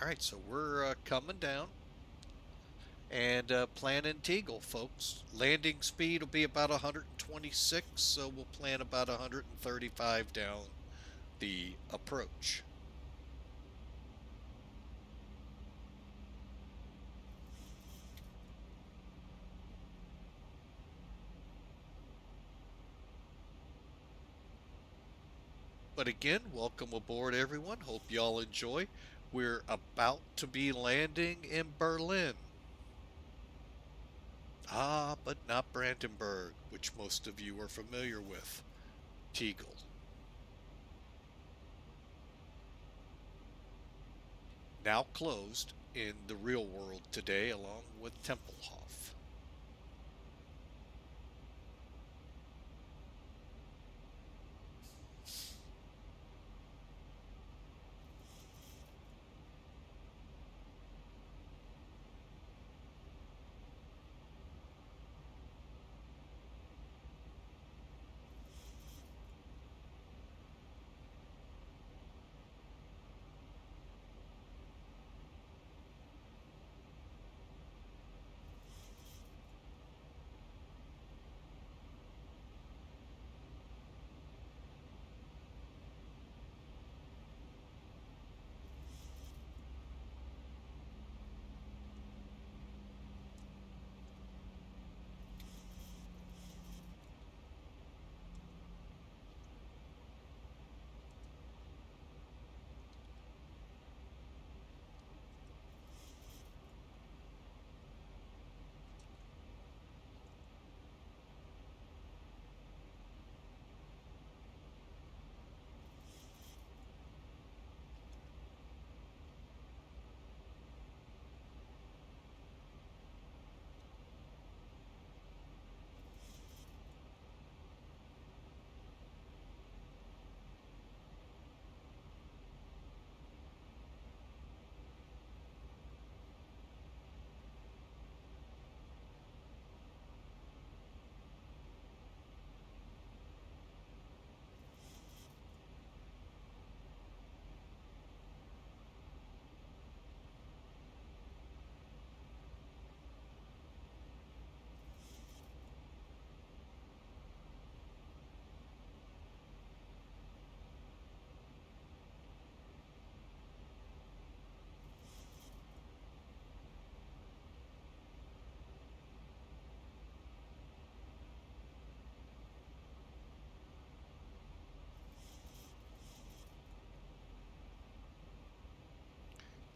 All right, so we're coming down and planning Tegel, folks. Landing speed will be about 126, so we'll plan about 135 down the approach. But again, welcome aboard, everyone. Hope y'all enjoy. We're about to be landing in Berlin. Ah, but not Brandenburg, which most of you are familiar with. Tegel. Now closed in the real world today, along with Tempelhof.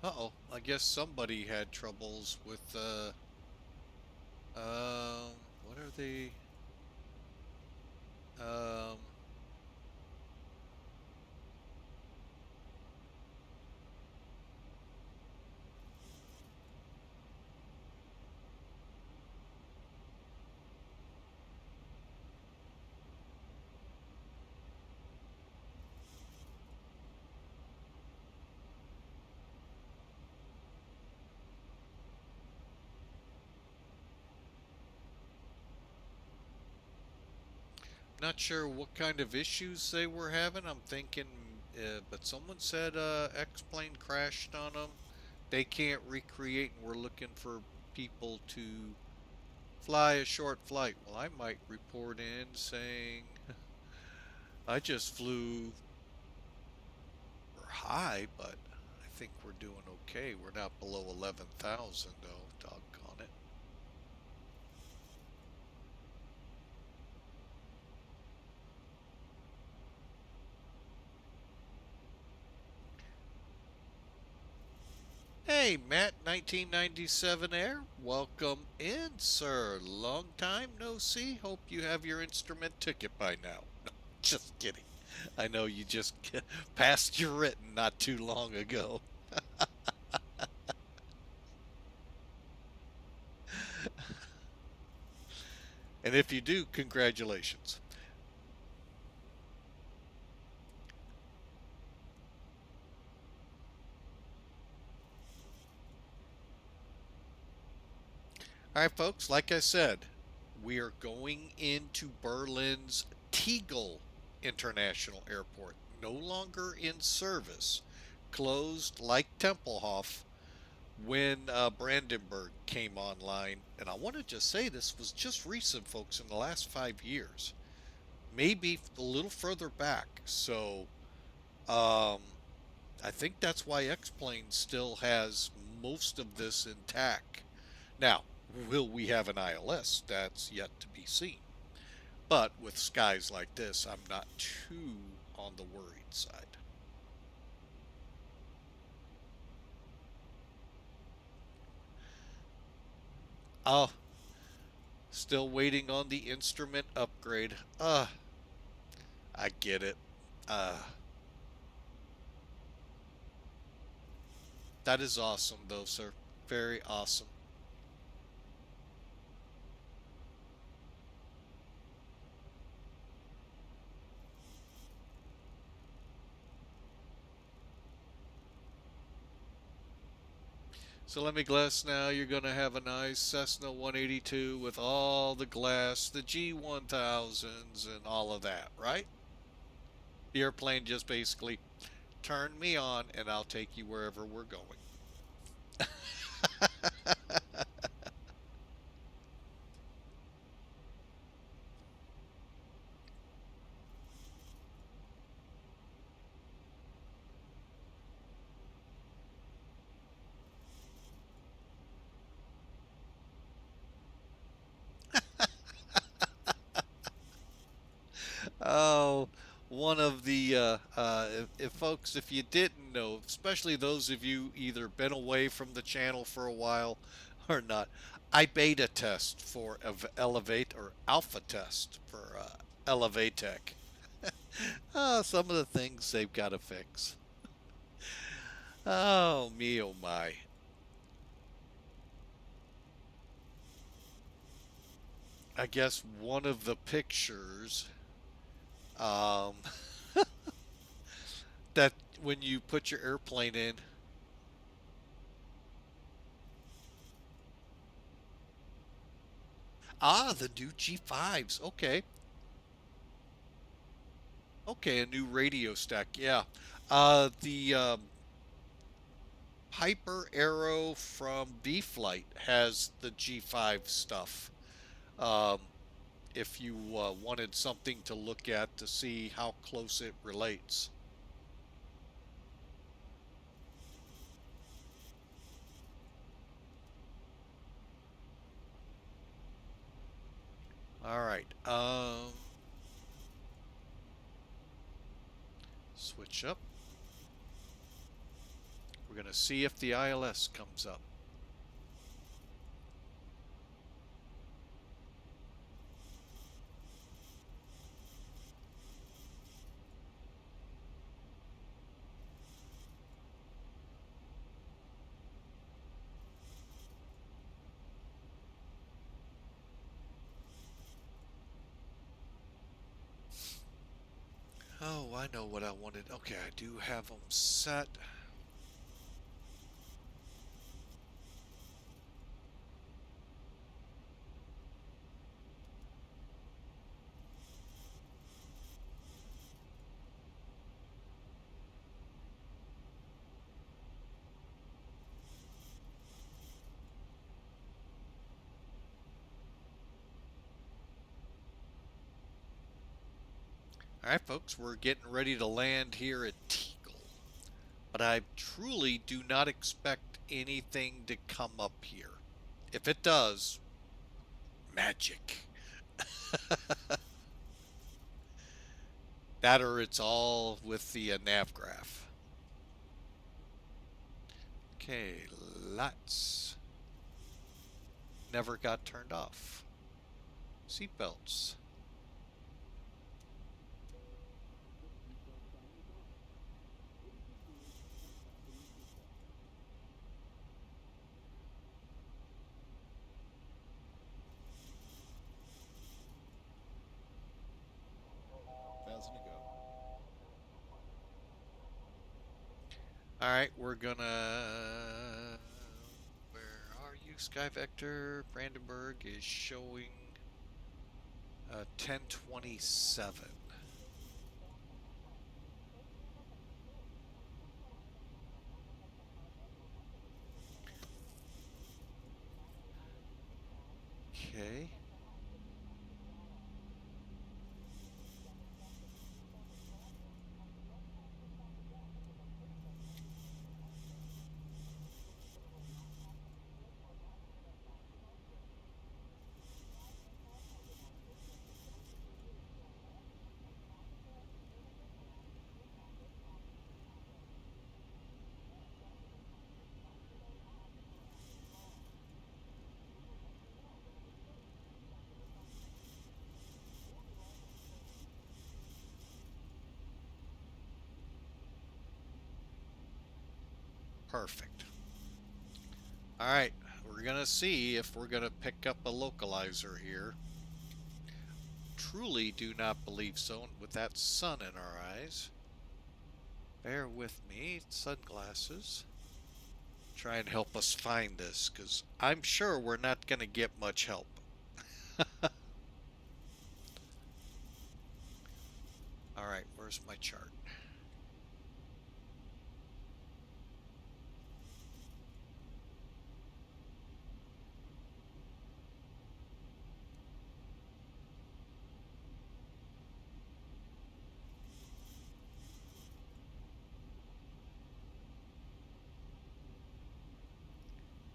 Uh-oh, I guess somebody had troubles with, what are they? Not sure what kind of issues they were having. I'm thinking, but someone said X-plane crashed on them. They can't recreate, and we're looking for people to fly a short flight. Well, I might report in saying I just flew high, but I think we're doing okay. We're not below 11,000 though. Doggone it. Hey, Matt, 1997 Air. Welcome in, sir. Long time no see. Hope you have your instrument ticket by now. No, just kidding. I know you just passed your written not too long ago. And if you do, congratulations. All right, folks, like I said, we are going into Berlin's Tegel International Airport. No longer in service. Closed like Tempelhof when Brandenburg came online. And I want to just say this was just recent, folks, in the last 5 years. Maybe a little further back. So um, I think that's why X-Plane still has most of this intact. Now, will we have an ILS? That's yet to be seen. But with skies like this, I'm not too on the worried side. Oh, still waiting on the instrument upgrade. I get it. Uh, that is awesome, though, sir. Very awesome. So let me guess now, you're going to have a nice Cessna 182 with all the glass, the G1000s, and all of that, right? The airplane just basically turn me on and I'll take you wherever we're going. Oh, one of the if folks, if you didn't know, especially those of you either been away from the channel for a while or not, I beta test for Elevate or alpha test for Elevatech. Some of the things they've got to fix. Oh me, oh my. I guess one of the pictures um, that when you put your airplane in. Ah, the new G5s. Okay. Okay, a new radio stack. Yeah. The Piper Arrow from B-Flight has the G5 stuff. Um, if you wanted something to look at to see how close it relates. All right. Switch up. We're going to see if the ILS comes up. Oh, I know what I wanted. Okay, I do have them set. Alright folks, we're getting ready to land here at Tegel. But I truly do not expect anything to come up here. If it does, magic. That or it's all with the nav graph. Okay, lights. Never got turned off. Seatbelts. Alright, we're gonna... Where are you? Sky Vector. Brandenburg is showing 1027. Okay. Perfect. Alright, we're gonna see if we're gonna pick up a localizer here. Truly do not believe so with that sun in our eyes. Bear with me, sunglasses. Try and help us find this, because I'm sure we're not gonna get much help. Alright, where's my chart?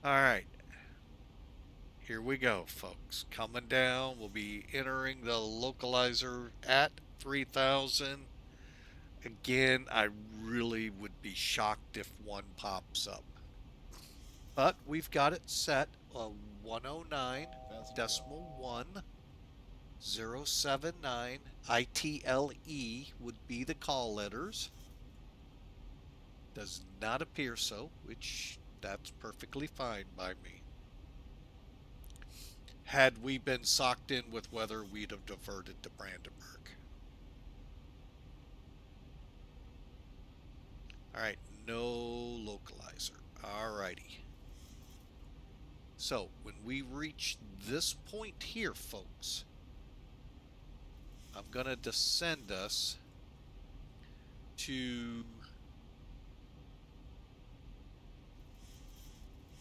Alright, here we go folks, coming down. We'll be entering the localizer at 3000. Again, I really would be shocked if one pops up. But we've got it set 109.1.079. ITLE would be the call letters. Does not appear so, which that's perfectly fine by me. Had we been socked in with weather, we'd have diverted to Brandenburg. Alright, no localizer. Alrighty. So, when we reach this point here, folks, I'm going to descend us to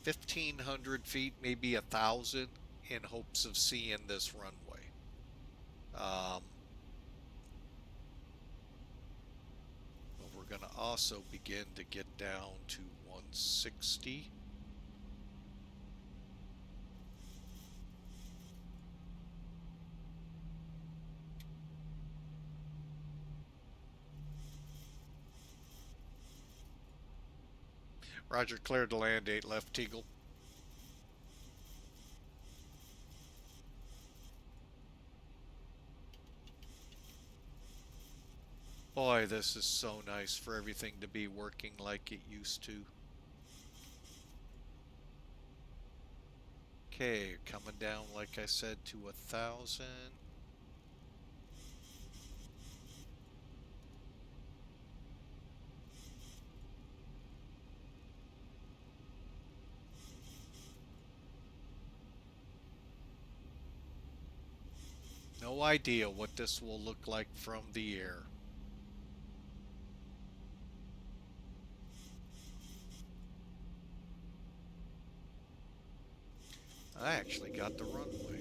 1,500 feet, maybe 1,000, in hopes of seeing this runway. But we're going to also begin to get down to 160. Roger, cleared to land, 8 left, Tegel. Boy, this is so nice for everything to be working like it used to. Okay, coming down, like I said, to 1,000. No idea what this will look like from the air. I actually got the runway.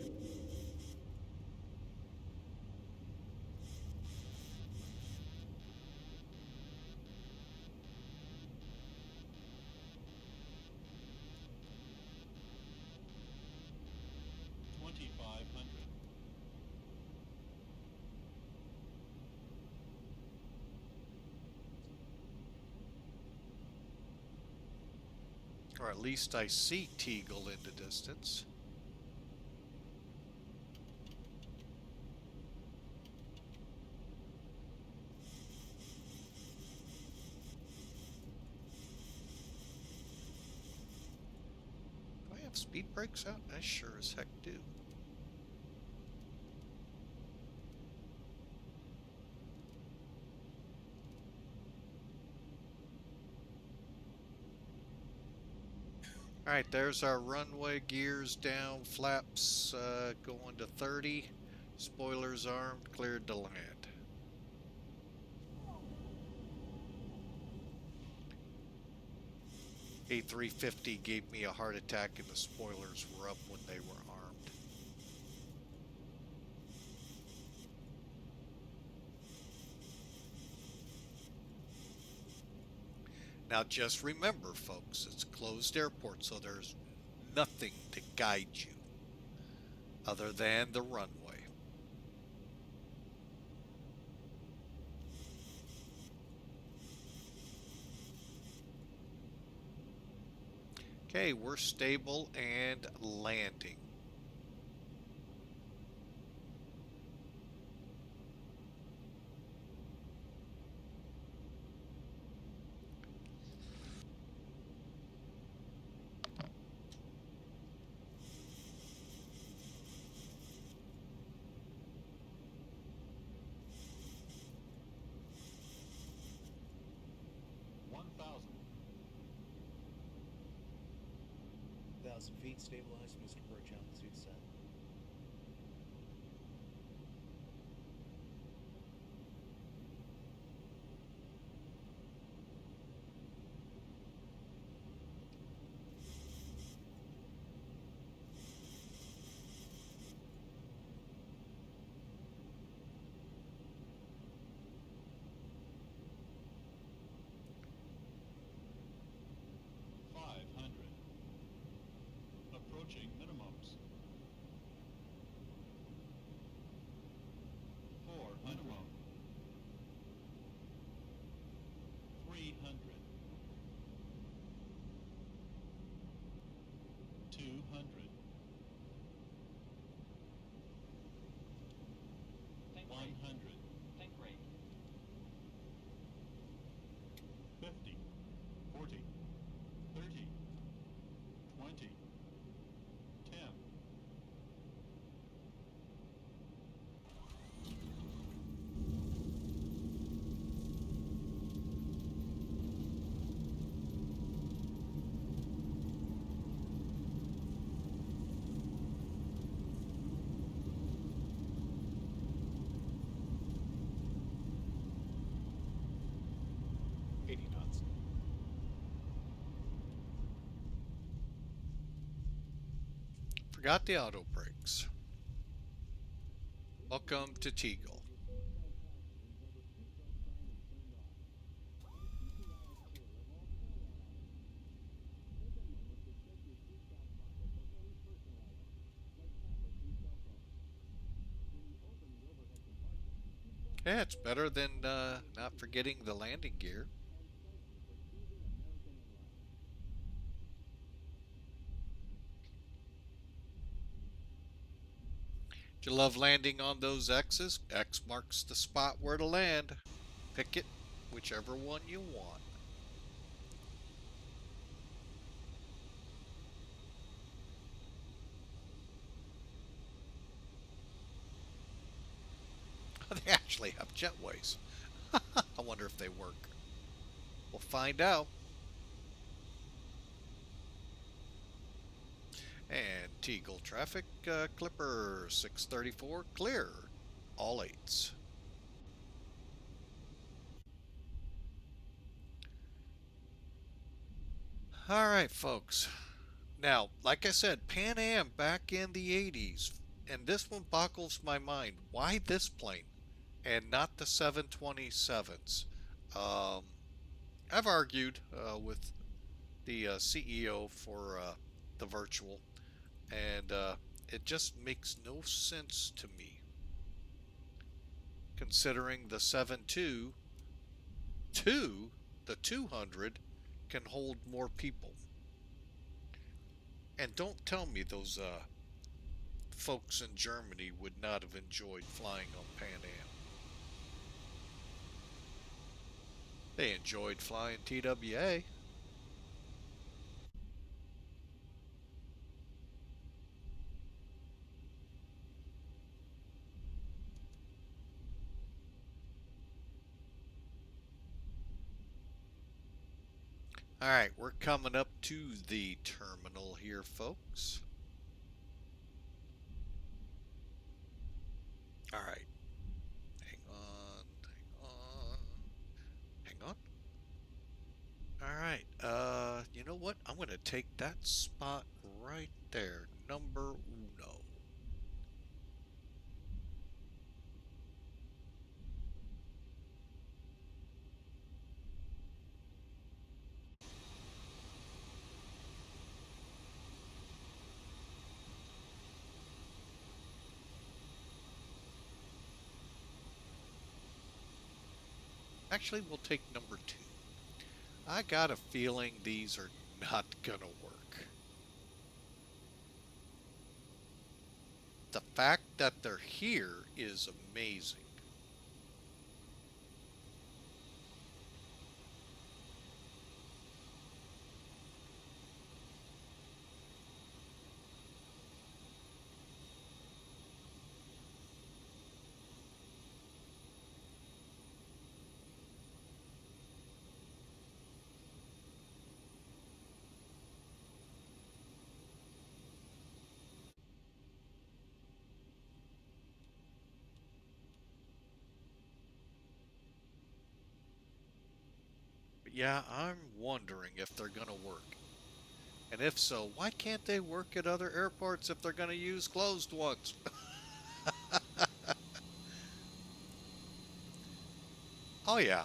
Or at least I see Tegel in the distance. Do I have speed brakes out? I sure as heck do. Alright, there's our runway, gears down, flaps going to 30, spoilers armed, cleared to land. A350 gave me a heart attack and the spoilers were up when they were armed. Now just remember, folks, it's a closed airport, so there's nothing to guide you other than the runway. Okay, we're stable and landing. Feet stabilized, Mr. Birch, altitude set. Approaching minimums. 4 minimum. 300. 200. Think 100. Think rate. 50. 40. 30. 20. 10. Forgot the auto brakes. Welcome to Tegel. Yeah, it's better than not forgetting the landing gear. Do you love landing on those X's? X marks the spot where to land. Pick it, whichever one you want. They actually have jetways. I wonder if they work. We'll find out. And Tegel traffic, Clipper 634, clear. All eights. Alright, folks. Now, like I said, Pan Am back in the 80s. And this one boggles my mind. Why this plane? And not the 727s. I've argued with the CEO for the virtual. And it just makes no sense to me, considering the 7.2 to the 200 can hold more people. And don't tell me those folks in Germany would not have enjoyed flying on Pan Am. They enjoyed flying TWA. Alright, we're coming up to the terminal here, folks. Alright. Hang on, hang on, hang on. Alright, you know what? I'm gonna take that spot right there. Number uno. Actually, we'll take number 2. I got a feeling these are not gonna work. The fact that they're here is amazing. Yeah, I'm wondering if they're going to work. And if so, why can't they work at other airports if they're going to use closed ones? Oh yeah,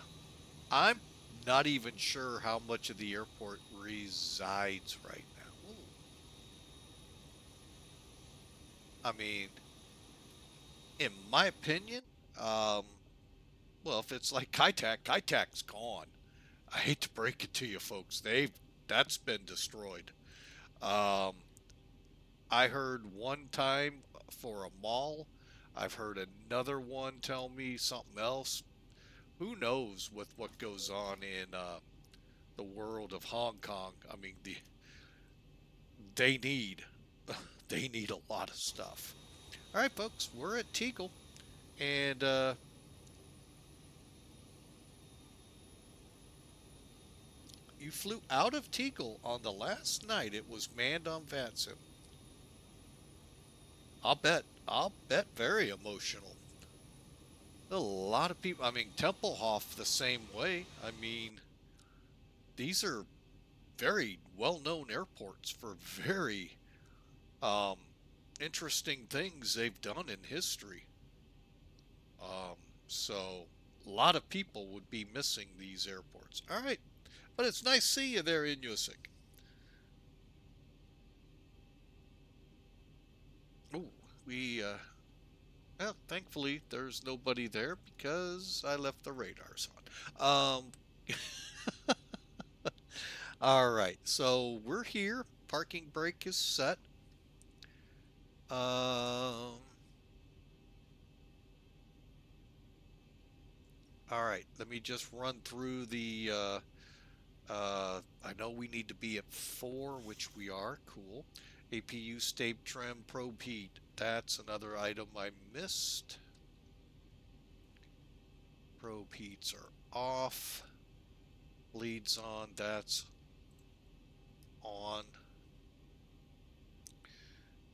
I'm not even sure how much of the airport resides right now. Ooh. I mean, in my opinion, well, if it's like Kaitak's gone. I hate to break it to you folks. That's been destroyed. Um, I heard one time for a mall. I've heard another one tell me something else. Who knows with what goes on in the world of Hong Kong? I mean, they need they need a lot of stuff. All right, folks, we're at Tegel, and you flew out of Tegel on the last night. It was manned on VATSIM. I'll bet very emotional. A lot of people, I mean, Tempelhof the same way. I mean, these are very well-known airports for very um, interesting things they've done in history. Um, so a lot of people would be missing these airports. All right, but it's nice to see you there in Yusik. Ooh, well, thankfully there's nobody there because I left the radars on. All right, so we're here. Parking brake is set. All right, let me just run through the. I know we need to be at 4, which we are. Cool. APU state trim probe heat. That's another item I missed. Probe heats are off. Bleeds on. That's on.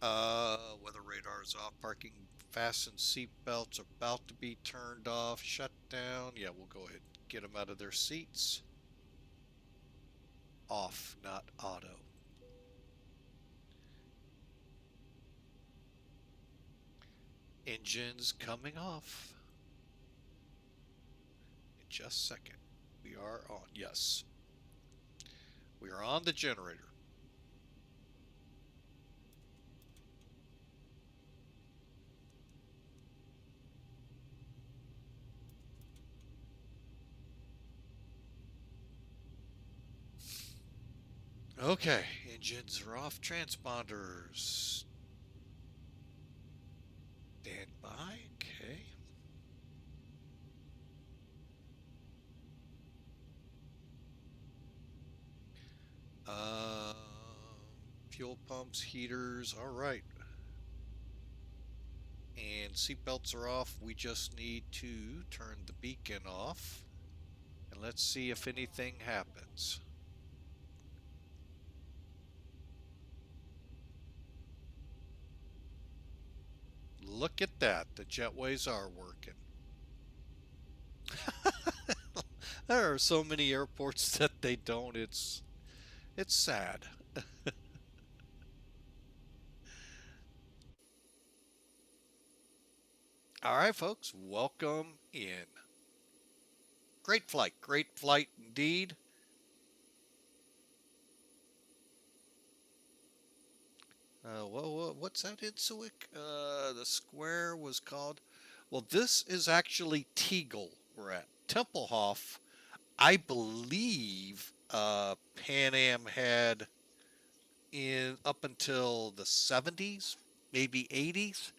Weather radar is off. Parking fastened seat belts are about to be turned off. Shut down. Yeah, we'll go ahead and get them out of their seats. Off, not auto. Engines coming off. In just a second. We are on. Yes. We are on the generator. Okay, engines are off, transponders. Stand by, okay. Fuel pumps, heaters, all right. And seatbelts are off. We just need to turn the beacon off. And let's see if anything happens. Look at that. The jetways are working. There are so many airports that they don't. It's sad. All right, folks, welcome in. Great flight indeed. What's that in Suic? The square was called. Well, this is actually Tegel. We're at Tempelhof. I believe Pan Am had in up until the 70s, maybe 80s,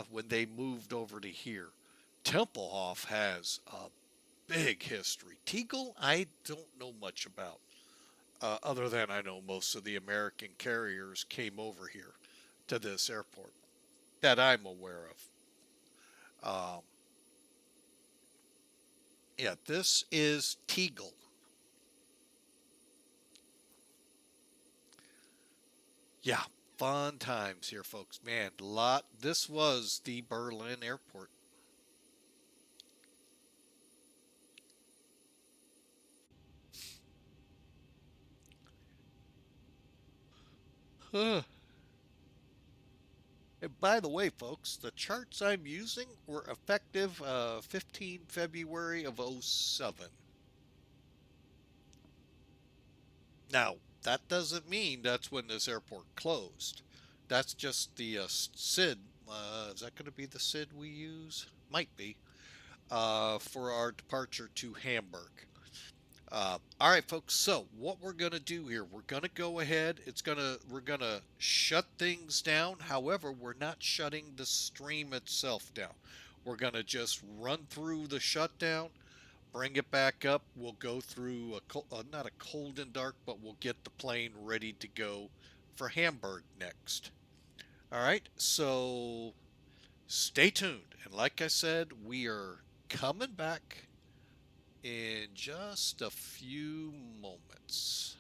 when they moved over to here. Tempelhof has a big history. Tegel, I don't know much about. Other than I know most of the American carriers came over here to this airport that I'm aware of. Yeah, this is Tegel. Yeah, fun times here, folks. Man, This was the Berlin airport. Huh. And by the way, folks, the charts I'm using were effective 15 February of '07. Now, that doesn't mean that's when this airport closed. That's just the SID. Is that going to be the SID we use? Might be. For our departure to Hamburg. All right, folks. So what we're gonna do here, we're gonna go ahead. We're gonna shut things down. However, we're not shutting the stream itself down. We're gonna just run through the shutdown, bring it back up. We'll go through not a cold and dark, but we'll get the plane ready to go for Hamburg next. All right. So stay tuned. And like I said, we are coming back in just a few moments.